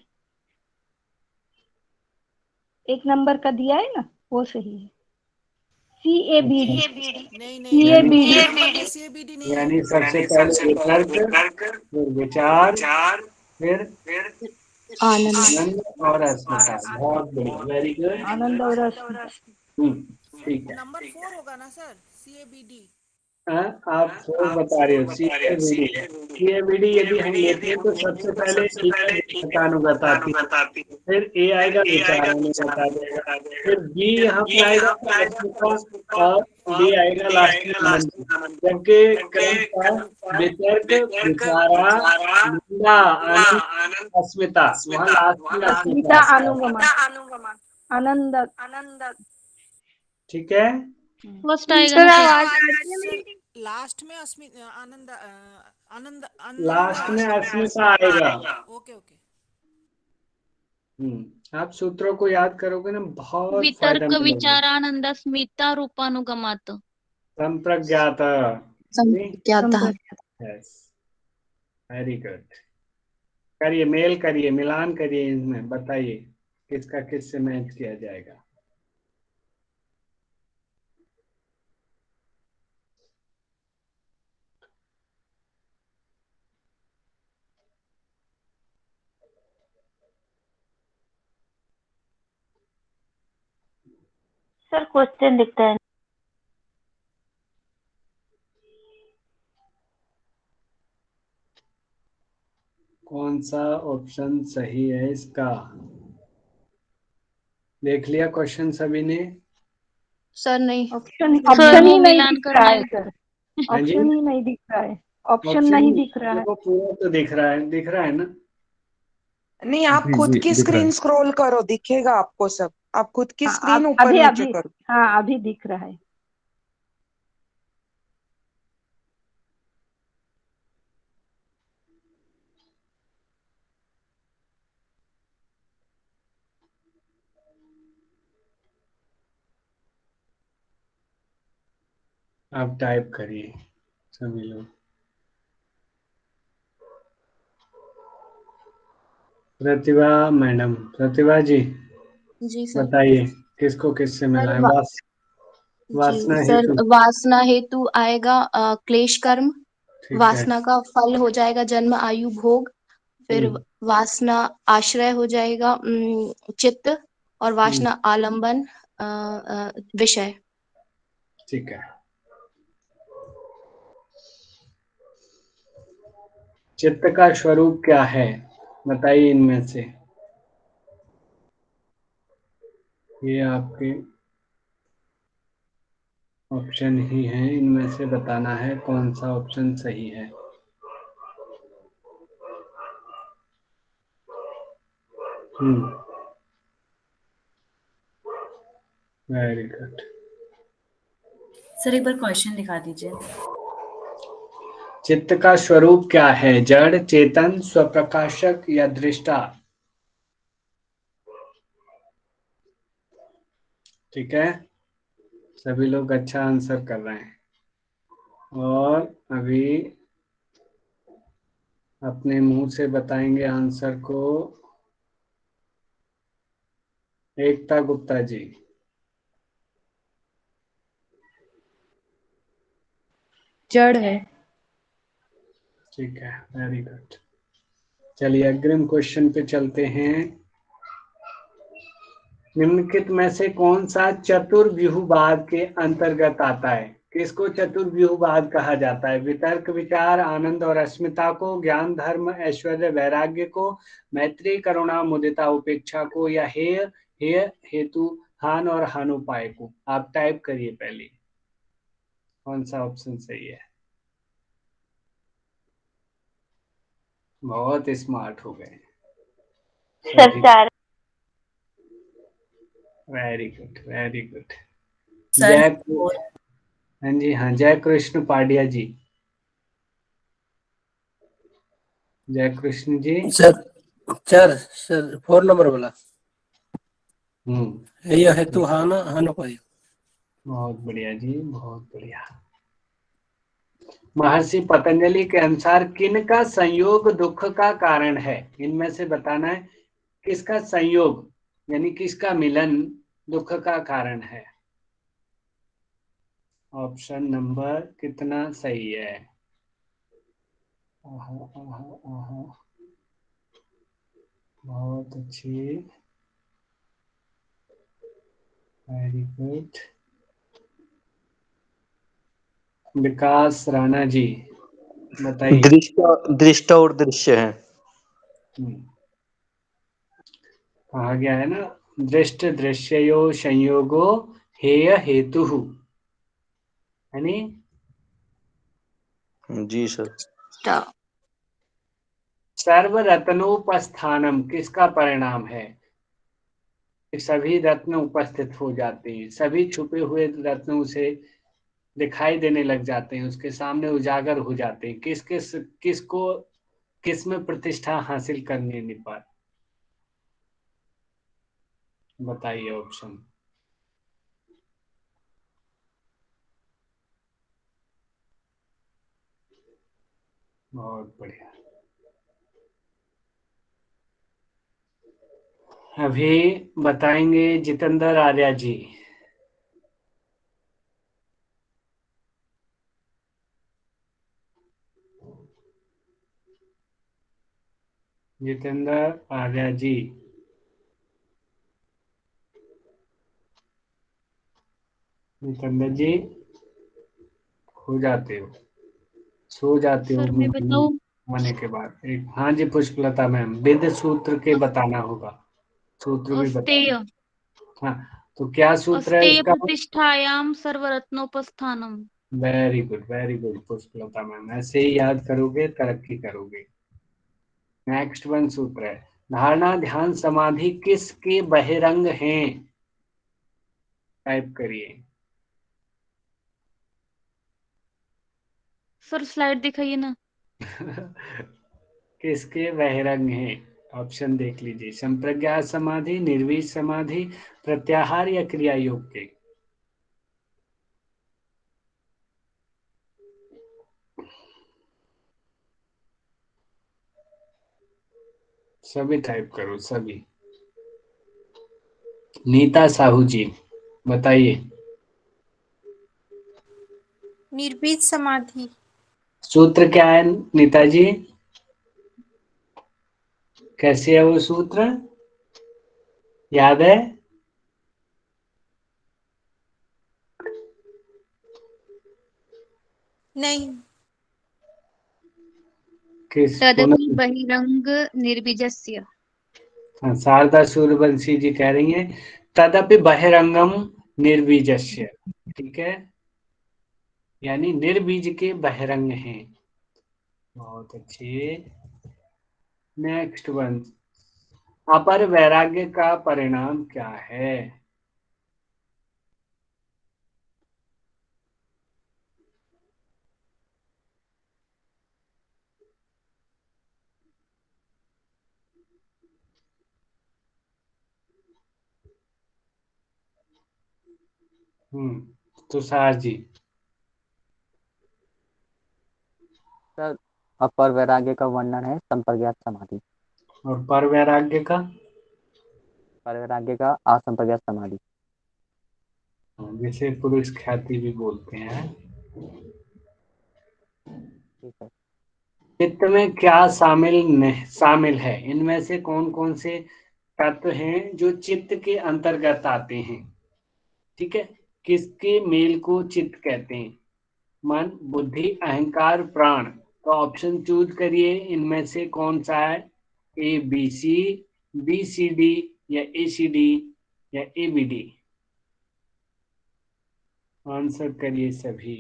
1 नंबर का दिया है ना, वो सही है। CABD, CABD। यानी सबसे पहले वितर्क, फिर विचार, फिर आनंद, आनंद और अस्मिता। बहुत बढ़िया, वेरी गुड। आनंद और अस्मिता। ठीक है। नंबर 4 होगा ना सर, CABD। हाँ, आप 4 बता रहे हो। CABD, CABD यदि हम लेते हैं तो सबसे पहले गतानुगत आती है, फिर A आएगा विचार अनुगत आ जाएगा, फिर B यहाँ पे आएगा अस्मिता, और D आएगा लास्ट में आनंद। जबकि क्रम था वितर्क, विचारा, निंदा, आनंद, अस्मिता, वहाँ लास्ट में अस्मिता अस्मिता, आता है। अनुगमन, आनंद। ठीक है। फर्स्ट आएगा सर ना सर। आवाज आ रही है मेरी? लास्ट में आनंद आनंद लास्ट में आनंद। अस्मिता आएगा। Okay okay. आप सूत्रों को याद करोगे ना, बहुत फायदा वितर्क, मिलेगा। विचारानंद, स्मिता, रूपानुगमात। संप्रज्ञात। Yes, very good. करिए, मेल करिए, मिलान करिए, इनमें बताइए किसका किससे मैच किया जाएगा। सर क्वेश्चन दिखता है। कौन सा ऑप्शन सही है इसका? देख लिया क्वेश्चन सभी ने? सर नहीं, ऑप्शन सर ही वो नहीं मिलान दिख रहा करना है है। सर। हाँ जी, ऑप्शन ही नहीं दिख रहा है। ऑप्शन ऑप्शन नहीं दिख रहा है। देखो, पूरा तो दिख रहा है, दिख रहा है ना? नहीं, आप खुद की स्क्रीन स्क्रॉल करो, दिखेगा आपको सब। आप खुद की हाँ, स्क्रीन ऊपर अभी नीचे अभी करो। हाँ, अभी दिख रहा है। आप टाइप करिए सभी लोग। प्रतिभा मैडम, प्रतिभा जी जी सर। बताइए किसको किससे मिला सर है? वासना जी सर, हेतु। वासना हेतु आएगा क्लेश कर्म। ठीक है। वासना का फल हो जाएगा जन्म आयु भोग। फिर हम्म, वासना आश्रय हो जाएगा चित्त। और वासना आलंबन विषय। ठीक है। चित्त का स्वरूप क्या है? बताइए इनमें से। ये आपके ऑप्शन ही हैं, इनमें से बताना है कौन सा ऑप्शन सही है। Very good. सर एक बार क्वेश्चन दिखा दीजिए। चित्त का स्वरूप क्या है? जड़, चेतन, स्वप्रकाशक या दृष्टा? ठीक है, सभी लोग अच्छा आंसर कर रहे हैं। और अभी अपने मुंह से बताएंगे आंसर को एकता गुप्ता जी। जड़ है। ठीक है, वेरी गुड। चलिए अग्रिम क्वेश्चन पे चलते हैं। निम्नलिखित में से कौन सा चतुर्व्यूहवाद के अंतर्गत आता है? किसको चतुर्व्यूहवाद कहा जाता है? वितर्क, विचार, आनंद और अस्मिता को, ज्ञान, धर्म, ऐश्वर्य, वैराग्य को, मैत्री, करुणा, मुदिता, उपेक्षा को, या हेय, हेय, हेतु, हान और हानुपाय को? आप टाइप करिए पहले कौन सा ऑप्शन सही है। बहुत स्मार्ट हो गए सभी। Very good, very good. Sir जय, हाँ जी, हाँ, जय कृष्ण पाडिया जी। जय Krishna ji. Sir sir 4 number वाला। यह हेतु हान पाई। बहुत बढ़िया जी, बहुत बढ़िया। महर्षि पतंजलि के अनुसार किनका संयोग दुख का कारण है? इनमें से बताना है किसका संयोग यानी किसका मिलन दुख का कारण है। ऑप्शन नंबर कितना सही है? आहा, आहा, आहा। बहुत अच्छी, वेरी गुड। विकास राणा जी बताइए। दृष्ट और दृश्य है। कहा गया है ना, दृष्ट दृश्यो संयोगो हेय हेतु, यानी जी सर। सर्व रत्नोपस्थानम किसका परिणाम है? सभी रत्न उपस्थित हो जाते हैं, सभी छुपे हुए रत्न उसे दिखाई देने लग जाते हैं, उसके सामने उजागर हो जाते हैं। किसको किस में प्रतिष्ठा हासिल करने पर? बताइए ऑप्शन। बहुत बढ़िया। अभी बताएंगे जितेंद्र आर्या जी। जितेंद्र आर्या जी, जितेंद्र जी हो जाते हो, सो जाते हो सर मैं बताऊं? होने के बाद एक। हाँ जी पुष्पलता मैम, विद सूत्र के बताना होगा, सूत्र भी अस्तेय। बताना। हाँ, तो क्या सूत्र है अस्तेय इसका? प्रतिष्ठायाम सर्वरत्नोपस्थानम। वेरी गुड पुष्पलता मैम, ऐसे ही याद करोगे तरक्की करोगे। नेक्स्ट वन सूत्र है, धारणा, ध्यान, समाधि किसके बहिरंग हैं? टाइप करिए। सर स्लाइड दिखाइए ना। किसके बहिरंग हैं? ऑप्शन देख लीजिए। संप्रज्ञात समाधि, निर्वीज समाधि, प्रत्याहार या क्रिया योग के? सभी टाइप करो, सभी। नीता साहू जी बताइए। निर्बीज समाधि। सूत्र क्या है नीता जी? कैसे है वो सूत्र, याद है? नहीं। किस तदपि बहिरंग निर्बीजस्य। हाँ, शारदा सूर्यवंशी जी कह रही हैं तदपि बहिरंगम निर्बीजस्य, ठीक है, यानी निर्बीज के बहिरंग हैं। बहुत अच्छे। नेक्स्ट वन, अपर वैराग्य का परिणाम क्या है? तुषार जी। सर अपर वैराग्य का वर्णन है संप्रज्ञात समाधि। और पर वैराग्य का? पर वैराग्य का असंप्रज्ञात समाधि। जिसे पुरुष ख्याति भी बोलते हैं। ठीक है। चित्त में क्या शामिल है? इनमें से कौन कौन से तत्व हैं जो चित्त के अंतर्गत आते हैं? ठीक है, किसके मेल को चित्त कहते हैं? मन, बुद्धि, अहंकार, प्राण। तो ऑप्शन चूज करिए, इनमें से कौन सा है? A B C, B C D, या ए सी डी, या ए बी डी? आंसर करिए सभी।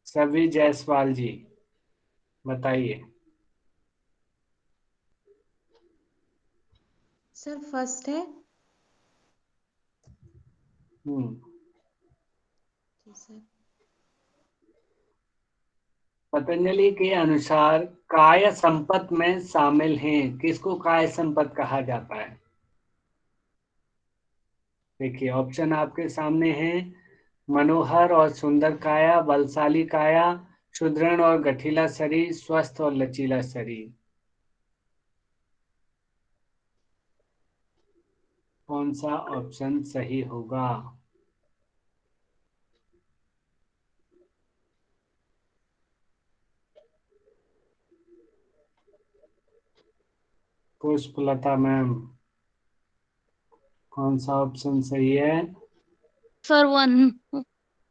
सभी जायसवाल जी बताइए। सर फर्स्ट है। जी सर। पतंजलि के अनुसार काय संपत में शामिल हैं। किसको काय संपत कहा जाता है? देखिए ऑप्शन आपके सामने हैं, मनोहर और सुंदर काया, बलशाली काया, सुदृढ़ और गठीला शरीर, स्वस्थ और लचीला शरीर। कौन सा ऑप्शन सही होगा? पुष्पलता मैम, कौन सा ऑप्शन सही है? सर वन,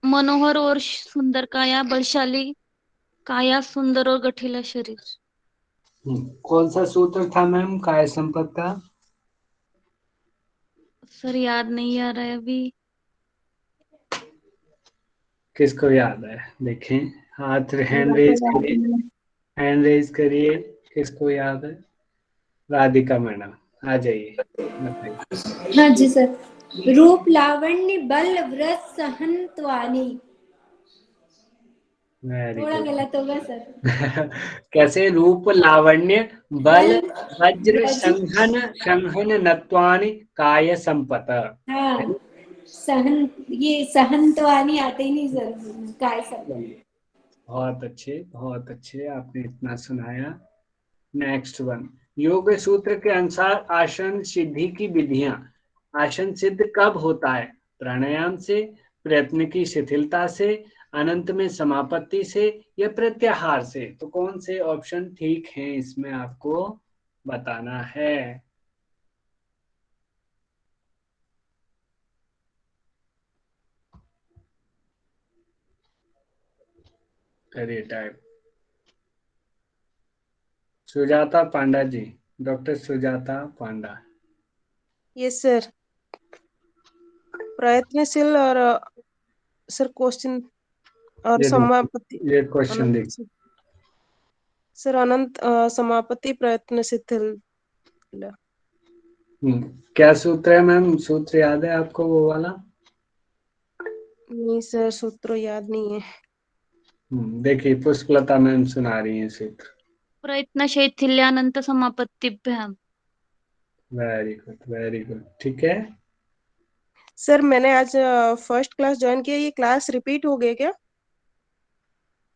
मनोहर और सुंदर काया, बलशाली काया, सुंदर और गठीला शरीर। कौन सा सूत्र था मैम काय संपत का? सर याद नहीं आ रहा है अभी। किसको याद है? देखें, हाथ हैंड रेज करिए, हैंड रेज करिए। किसको याद है? राधिका मैडम आ जाइए, बताइए। हाँ जी सर, रूप लावण्य बल व्रत सहनत्वानि। थोड़ा गलत होगा सर। कैसे? रूप लावण्य बल वज्र व्रज। संहन नत्वानि काय संपत। हाँ, सहन, ये सहनत्वानि आते ही नहीं सर, काय सब। बहुत अच्छे, बहुत अच्छे, आपने इतना सुनाया। नेक्स्ट वन, योग सूत्र के अनुसार आसन सिद्धि की विधियां। आसन सिद्ध कब होता है? प्राणायाम से, प्रयत्न की शिथिलता से, अनंत में समापत्ति से, या प्रत्याहार से? तो कौन से ऑप्शन ठीक हैं इसमें आपको बताना है। करिए टाइप। सुजाता पांडा जी, डॉक्टर सुजाता पांडा। यस सर, प्रयत्नशील और सर क्वेश्चन और समापति। ये क्वेश्चन देखिए सर अनंत समापति प्रयत्न शिथिल। क्या सूत्र है मैम? सूत्र याद है आपको वो वाला? नहीं सर, सूत्र याद नहीं है। देखिए पुष्पलता मैम सुना रही हैं सूत्र। प्रयत्न शैथिल्यानंत समापत्तिभ्याम। वेरी गुड, वेरी गुड, ठीक है। सर मैंने आज फर्स्ट क्लास ज्वाइन किया, ये क्लास रिपीट हो गए क्या?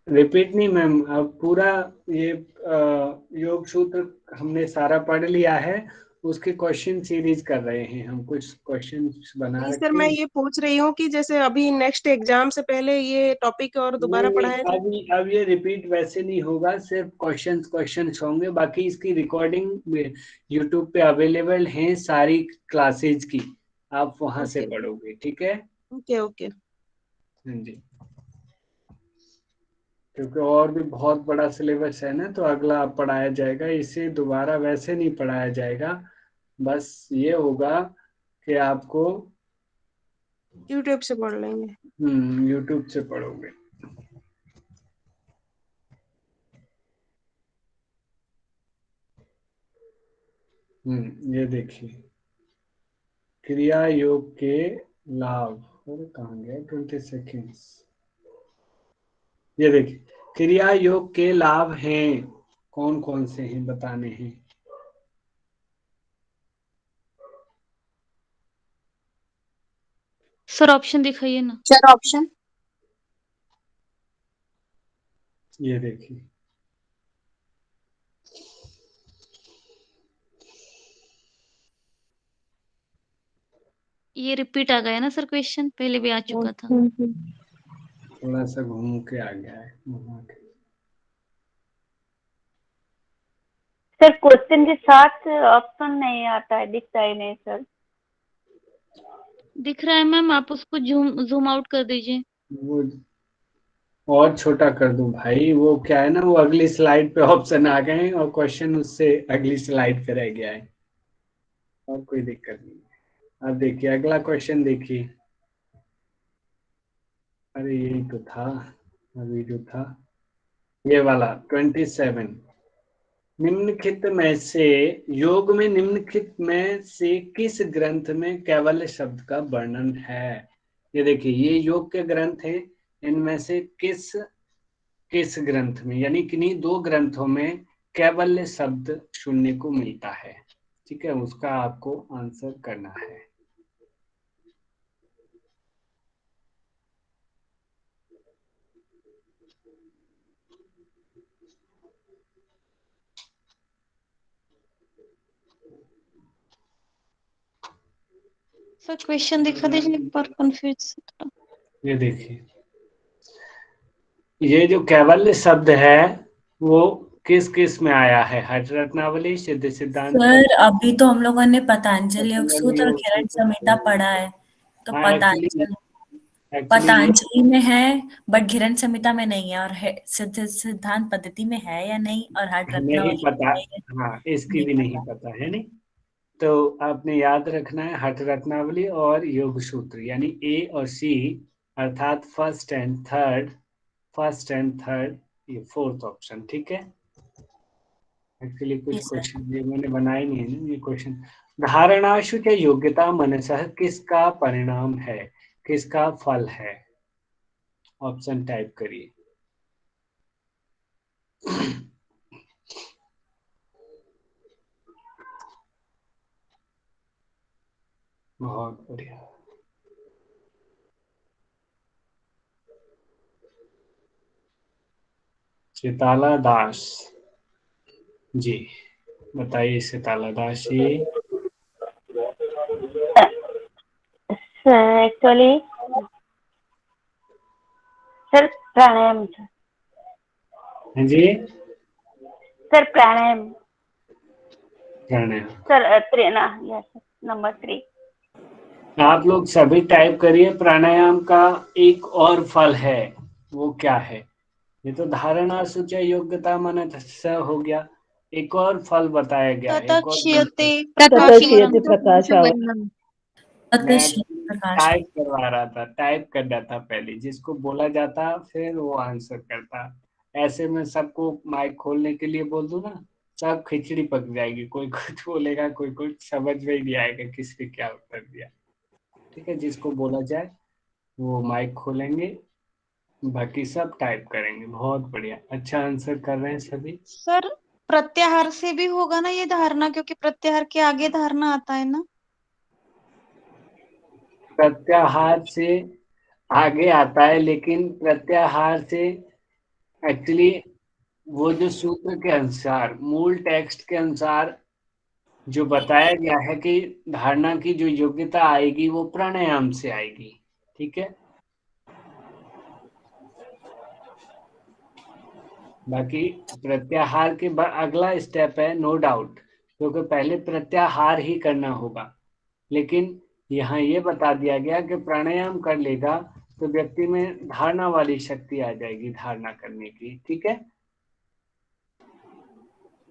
रिपीट नहीं मैम, अब पूरा ये योग सूत्र हमने सारा पढ़ लिया है, उसके क्वेश्चन सीरीज कर रहे हैं हम, कुछ क्वेश्चन बना नहीं सर, रखे मैं हैं। ये पूछ रही हूँ कि जैसे अभी नेक्स्ट एग्जाम से पहले ये टॉपिक और दोबारा नहीं पढ़ाया जाए। अभी अब ये रिपीट वैसे नहीं होगा, सिर्फ क्वेश्चंस होंगे। बाकी इसकी रिकॉर्डिंग यूट्यूब पे अवेलेबल है सारी क्लासेज की, आप वहां से ओके पढ़ोगे, ठीक है। Okay okay. हाँ जी, क्योंकि और भी बहुत बड़ा सिलेबस है ना, तो अगला पढ़ाया जाएगा, इसे दोबारा वैसे नहीं पढ़ाया जाएगा। बस ये होगा कि आपको यूट्यूब से पढ़ लेंगे। यूट्यूब से पढ़ोगे। ये देखिए, क्रिया योग के लाभ, और कहाँ गया 20 सेकेंड्स। ये देखिए, क्रिया योग के लाभ हैं, कौन कौन से हैं बताने हैं। सर ऑप्शन दिखाइए ना। Sir option. ये देखिए, ये रिपीट आ गया ना सर, क्वेश्चन पहले भी आ चुका था। थोड़ा सा घूम के आ गया है वहाँ के। सर क्वेश्चन के साथ ऑप्शन नहीं आता है, दिखता ही नहीं सर। दिख रहा है मैम, आप उसको जूम आउट कर दीजिए। वो और छोटा कर दूं भाई, वो क्या है ना, वो अगली स्लाइड पे ऑप्शन आ गए हैं और क्वेश्चन उससे अगली स्लाइड पे रह गया है, और कोई दिक्कत नहीं है। अब देखिए अगला क्वेश्चन देखिए, अरे यही तो था अभी जो था, ये वाला 27। निम्नलिखित में से योग में निम्नलिखित में से किस ग्रंथ में कैवल्य शब्द का वर्णन है। ये देखिए, ये योग के ग्रंथ हैं, इनमें से किस ग्रंथ में, यानी किन्हीं दो ग्रंथों में कैवल्य शब्द सुनने को मिलता है, ठीक है, उसका आपको आंसर करना है। सर क्वेश्चन दिखा दीजिए एक बार, कंफ्यूज। ये देखिए, ये जो कैवल्य शब्द है वो किस किस में आया है, हठ रत्नावली, सिद्ध सिद्धांत। सर अभी तो हम लोगों ने पतंजलि योग सूत्र और योग किरण सूत्र। संहिता पढ़ा है, तो हाँ एक्चुअली पतंजलि में है बट घिरन संहिता में नहीं है, और सिद्ध सिद्धांत पद्धति में है या नहीं, और हठ नहीं रत्नावली पता, में है, हाँ इसकी नहीं भी नहीं पता है। नहीं तो आपने याद रखना है हठ रत्नावली और योग सूत्र, यानी ए और सी, अर्थात फर्स्ट एंड थर्ड, ये फोर्थ ऑप्शन, ठीक है। एक्चुअली कुछ क्वेश्चन ये मैंने बनाए नहीं है ना, ये क्वेश्चन। धारणाशु क्या योग्यता मनसः किसका परिणाम है, किसका फल है, ऑप्शन टाइप करिए। बहुत बढ़िया। सिताला दास जी, बताइए सिताला दास जी। एक्चुअली सर प्राणायाम हाँ जी, sir pranayama pranayama. Sir number 3। आप लोग सभी टाइप करिए, प्राणायाम का एक और फल है, वो क्या है। ये तो धारणा सूच योग्यता मनसः हो गया, एक और फल बताया गया, एक और ततश्यते प्रकाशावत। टाइप करवा रहा था, टाइप कर जाता पहले, जिसको बोला जाता फिर वो आंसर करता। ऐसे में सबको माइक खोलने के लिए बोल दूं ना, सब खिचड़ी पक जाएगी, कोई कुछ बोलेगा, कोई कुछ समझ में ही नहीं आएगा किसने क्या उत्तर दिया, ठीक है। जिसको बोला जाए वो माइक खोलेंगे, बाकी सब टाइप करेंगे। बहुत बढ़िया, अच्छा आंसर कर रहे हैं सभी। सर प्रत्याहार से भी होगा ना ये धारणा, क्योंकि प्रत्याहार के आगे धारणा आता है ना। प्रत्याहार से आगे आता है, लेकिन प्रत्याहार से एक्चुअली वो जो सूत्र के अनुसार, मूल टेक्स्ट के अनुसार जो बताया गया है कि धारणा की जो योग्यता आएगी वो प्राणायाम से आएगी। ठीक है, बाकी प्रत्याहार के अगला स्टेप है नो डाउट, क्योंकि पहले प्रत्याहार ही करना होगा। लेकिन यहाँ ये बता दिया गया कि प्राणायाम कर लेगा तो व्यक्ति में धारणा वाली शक्ति आ जाएगी धारणा करने की। ठीक है,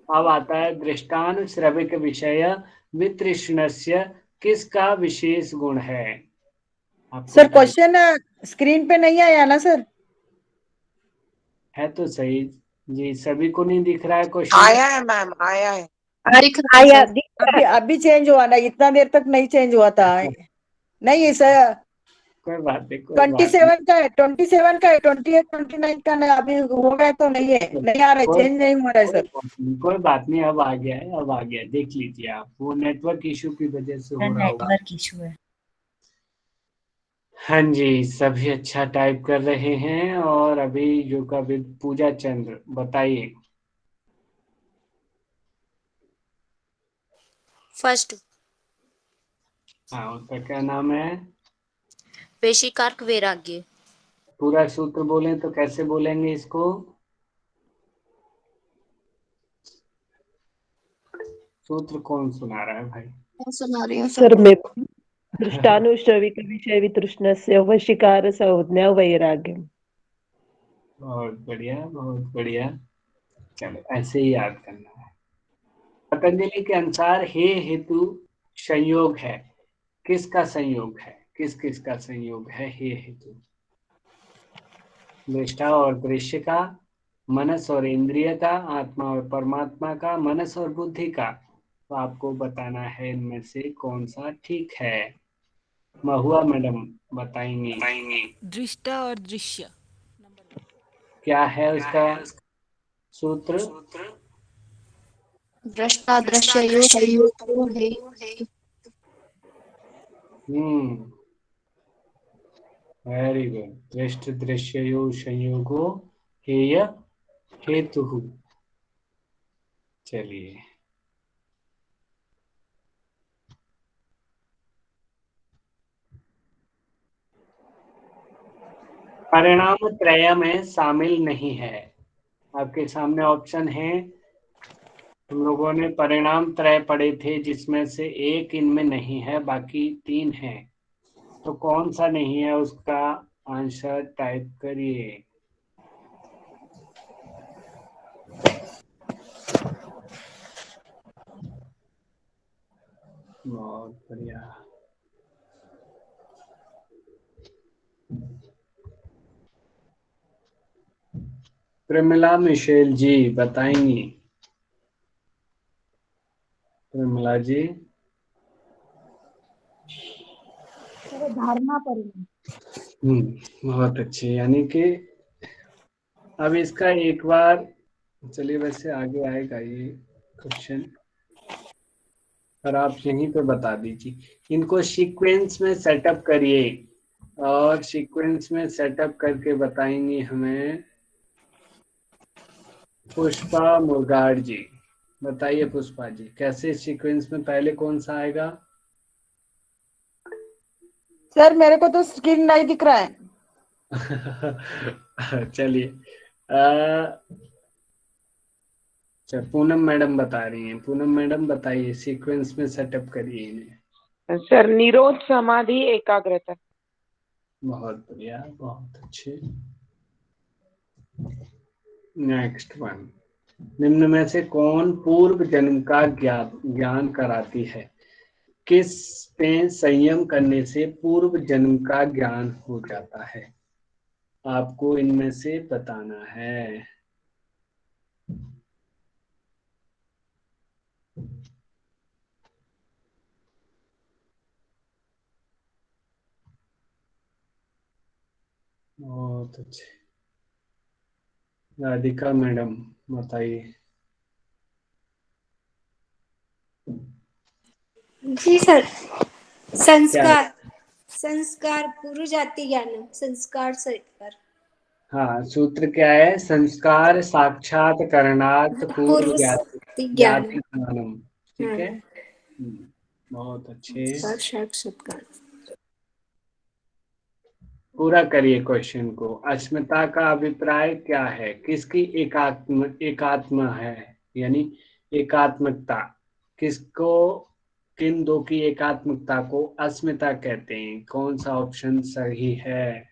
अब आता है दृष्टान श्रविक विषय वितृष्णस्य किसका विशेष गुण है? सर क्वेश्चन स्क्रीन पे नहीं आया ना सर? है तो सही जी, सभी को नहीं दिख रहा है क्वेश्चन? आया है मैम, आया है। आया अभी चेंज हुआ ना, इतना देर तक नहीं चेंज हुआ था। नहीं सर, कोई बात नहीं, 27 का है, 27 का है, 28 29 का नहीं, अभी हो गया तो नहीं है, नहीं आ रहा है, चेंज नहीं हो रहा है सर। कोई बात नहीं, अब आ गया है, अब आ गया, देख लीजिए आप, वो नेटवर्क इशू की वजह से हो रहा होगा। नेटवर्क इशू है। हाँ जी, सभी अच्छा टाइप कर रहे हैं। और अभी योगा विद पूजा चंद्र, बताइए। फर्स्ट हाँ, उसका क्या नाम है? पेशिकारक वैराग्य। पूरा सूत्र बोलें तो कैसे बोलेंगे इसको? सूत्र कौन सुना रहा है भाई? मैं सुना रही हूँ सर मेरे को दृष्टानुश्रविक विषय वितृष्णस्य वशीकार संज्ञा वैराग्यम। बहुत बढ़िया, बहुत बढ़िया। चलो ऐसे ही याद करना है। पतंजलि के अनुसार हे हेतु संयोग है, किसका संयोग है? किस किस का संयोग है हे हेतु? दृष्टा और दृश्य का, मनस और इंद्रिय का, आत्मा और परमात्मा का, मनस और बुद्धि का। तो आपको बताना है इनमें से कौन सा ठीक है। महुआ मैडम बताएंगे। दृष्टा और दृश्य। क्या है उसका सूत्र? दृष्टा दृश्य संयोग है। Very good. दृष्ट दृश्ययो संयोगो हेय हेतु। चलिए, परिणाम त्रय में शामिल नहीं है। आपके सामने ऑप्शन है, हम लोगों ने परिणाम त्रय पढ़े थे जिसमें से एक इनमें नहीं है, बाकी 3 हैं। तो कौन सा नहीं है उसका आंसर टाइप करिए। बहुत बढ़िया। प्रमिला मिशेल जी बताएंगी। प्रमिला जी। धारणा परिणाम। बहुत अच्छे। यानी कि अब इसका एक बार, चलिए वैसे आगे आएगा ये क्वेश्चन, पर आप यहीं पे बता दीजिए। इनको सीक्वेंस में सेटअप करिए और सीक्वेंस में सेटअप करके बताएंगी हमें पुष्पा मुरगाड़ जी। बताइए पुष्पा जी, कैसे सीक्वेंस में पहले कौन सा आएगा? सर मेरे को तो स्क्रीन नहीं दिख रहा है। चलिए, पूनम मैडम बता रही हैं। पूनम मैडम बताइए, सीक्वेंस में सेटअप करिए इन्हें। सर निरोध समाधि एकाग्रता। बहुत बढ़िया, बहुत अच्छे। नेक्स्ट वन, निम्न में से कौन पूर्व जन्म का ज्ञान कराती है? किस पे संयम करने से पूर्व जन्म का ज्ञान हो जाता है? आपको इनमें से बताना है। बहुत अच्छे। राधिका मैडम बताइए। जी सर, संस्कार पूर्व जाति ज्ञान, संस्कार संस्कार। हाँ, सूत्र क्या है? संस्कार साक्षात करणार्थ पूर्व जाति ज्ञानम। ठीक है, बहुत अच्छे। साक्षात्कार। पूरा करिए क्वेश्चन को। अस्मिता का अभिप्राय क्या है? किसकी एकात्म है, यानी एकात्मकता। किसको, किन दो की एकात्मकता को अस्मिता कहते हैं? कौन सा ऑप्शन सही है?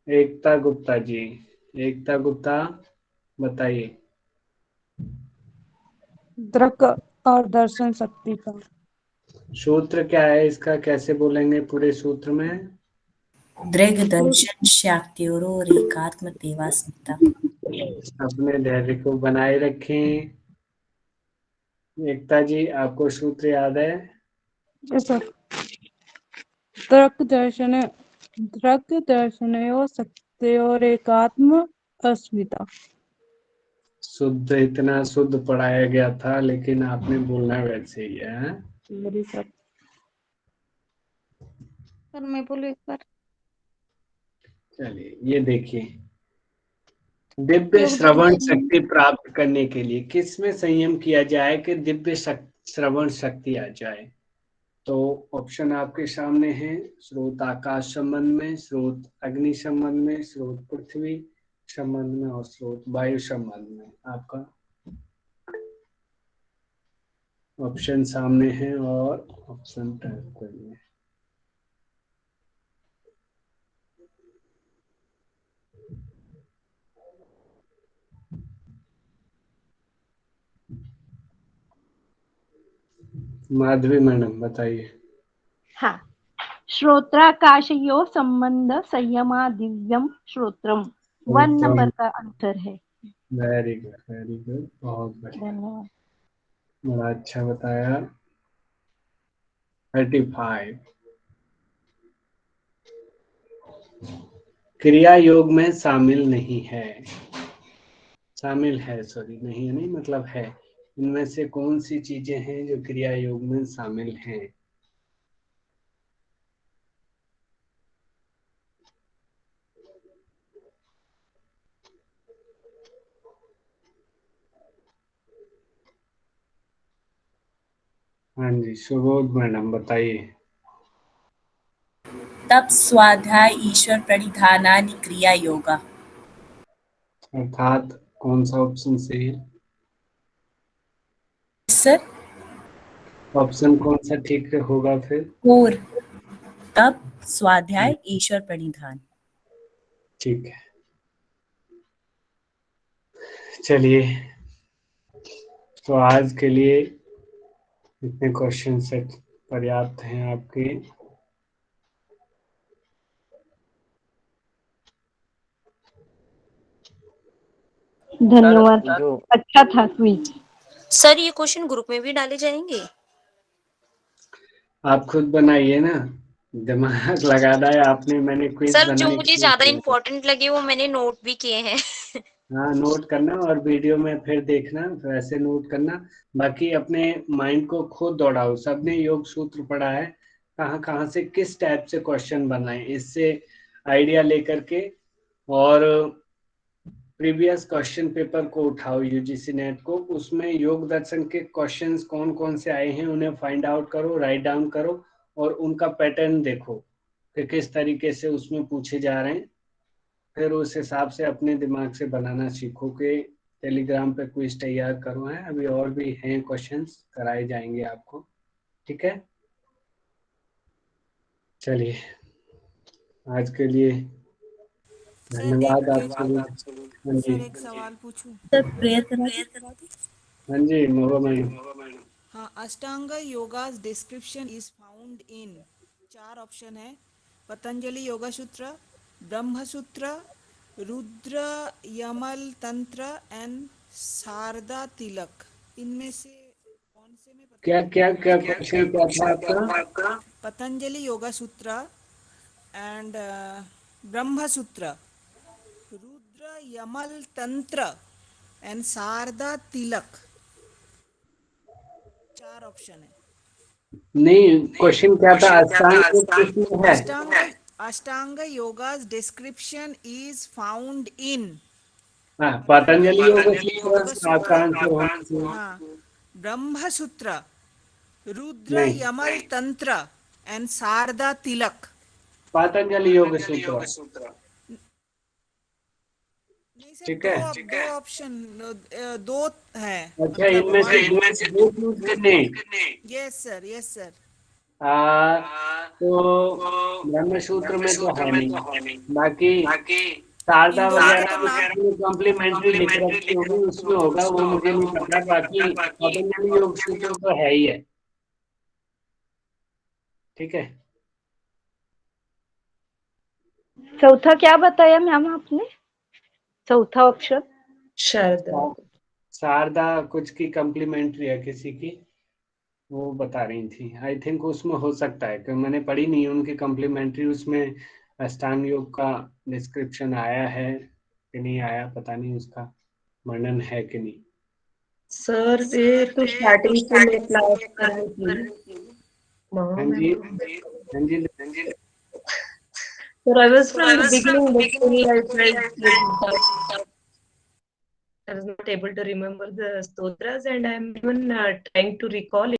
एकता गुप्ता जी, एकता गुप्ता बताइए। दृक और दर्शन शक्ति का। सूत्र क्या है इसका, कैसे बोलेंगे पूरे सूत्र में? दृग दर्शन शक्तियों एकात्म देवास्मिता। अपने धैर्य को बनाए रखें। एकता जी, आपको सूत्र याद है? दृक दर्शनयोः शक्तयोरेकात्म अस्मिता। शुद्ध, इतना शुद्ध पढ़ाया गया था, लेकिन आपने बोलना वैसे ही है। सर मैं बोलूं एक बार? चलिए, ये देखिए, दिव्य श्रवण शक्ति प्राप्त करने के लिए किस में संयम किया जाए कि दिव्य श्रवण शक्ति आ जाए? तो ऑप्शन आपके सामने है। स्रोत आकाश संबंध में, स्रोत अग्नि संबंध में, स्रोत पृथ्वी संबंध में और स्रोत वायु संबंध में। आपका ऑप्शन सामने है और ऑप्शन टाइप करिए। माधवी मैडम बताइए। हाँ, श्रोत्राकाशयो संबंध संयमा दिव्यम श्रोत्रम। 1 नंबर का आंसर है। वेरी गुड, वेरी गुड, बहुत बढ़िया, धन्यवाद। बड़ा अच्छा बताया। 35 क्रिया योग में शामिल नहीं है, शामिल है, सॉरी, नहीं नहीं मतलब है। इनमें से कौन सी चीजें हैं जो क्रिया योग में शामिल हैं? हाँ जी, सुबोध मैडम बताइए। तप स्वाध्याय ईश्वर प्रणिधानानि क्रिया योगा। अर्थात कौन सा ऑप्शन सही है सर? ऑप्शन कौन सा ठीक होगा फिर? 4 तप स्वाध्याय ईश्वर प्रणिधान। ठीक है, चलिए, तो आज के लिए इतने क्वेश्चन सेट पर्याप्त हैं आपके। धन्यवाद, अच्छा था क्विज। सर ये क्वेश्चन ग्रुप में भी डाले जाएंगे? आप खुद बनाइए ना, दिमाग लगाना है आपने। मैंने क्विज सर जो बनाने मुझे के ज्यादा लिए इम्पोर्टेंट लगे वो मैंने नोट भी किए हैं। हाँ, नोट करना और वीडियो में फिर देखना, वैसे नोट करना। बाकी अपने माइंड को खुद दौड़ाओ। सबने योग सूत्र पढ़ा है, कहाँ कहाँ से किस टाइप से क्वेश्चन बनाए, इससे आइडिया लेकर के और प्रीवियस क्वेश्चन पेपर को उठाओ यूजीसी नेट को, उसमें योग दर्शन के क्वेश्चंस कौन कौन से आए हैं उन्हें फाइंड आउट करो, राइट डाउन करो और उनका पैटर्न देखो कि किस तरीके से उसमें पूछे जा रहे हैं। फिर उस हिसाब से अपने दिमाग से बनाना सीखो। कि टेलीग्राम पे क्विज तैयार करो है, अभी और भी हैं क्वेश्चंस कराए जाएंगे आपको, ठीक है? चलिए, आज के लिए धन्यवाद आपसे। हाँ जी, एक सवाल पूछूं? सर प्रेयर करा दी। हाँ जी, मोहम्मद मैडम। हाँ, Ashtanga yoga's description is found in 4 option है। पतंजलि योगा सूत्र, ब्रह्म सूत्र, रुद्र यमल तंत्र एंड शारदा तिलक। इनमें से कौन से में क्या क्या क्या क्वेश्चन क्या था आपका? पतंजलि योगा सूत्र and Brahma Sutra, Rudra Yamala Tantra and Sharada Tilak. 4 option है। नहीं, क्वेश्चन क्या था? अष्टांग Ashtanga yoga's description is found in हाँ, पतंजलि योग सूत्र आपका आंसर होना चाहिए। हाँ, ब्रह्म सूत्र, रुद्र नहीं, यमल तंत्र एंड शारदा तिलक। पतंजलि योग सूत्र। ठीक है। दो ऑप्शन, दो है। अच्छा, इनमें से दो चूज करने। Yes sir, yes sir. तो ब्रह्म सूत्र में तो है नहीं, बाकी शारदा वगैरह कॉम्प्लीमेंट्री लिख रखी होगी, उसमें होगा, वो मुझे नहीं पता। बाकी पतंजलि योग सूत्र तो है ही है। ठीक है। चौथा क्या बताया मैम आपने? चौथा ऑप्शन शारदा कुछ की कॉम्प्लीमेंट्री है किसी की, वो बता रही थी। आई थिंक उसमें हो सकता है, क्योंकि मैंने पढ़ी नहीं उनकी कॉम्प्लीमेंट्री, उसमें अष्टांग योग का डिस्क्रिप्शन आया है कि नहीं आया, पता नहीं उसका वर्णन है कि नहीं। सर ये तो स्टार्टिंग से मैं क्लास कर रही थी। हाँ जी, हाँ जी, हाँ जी। Sir, I was from the beginning, but still I tried. I was not able to remember the stotras, and I am even trying to recall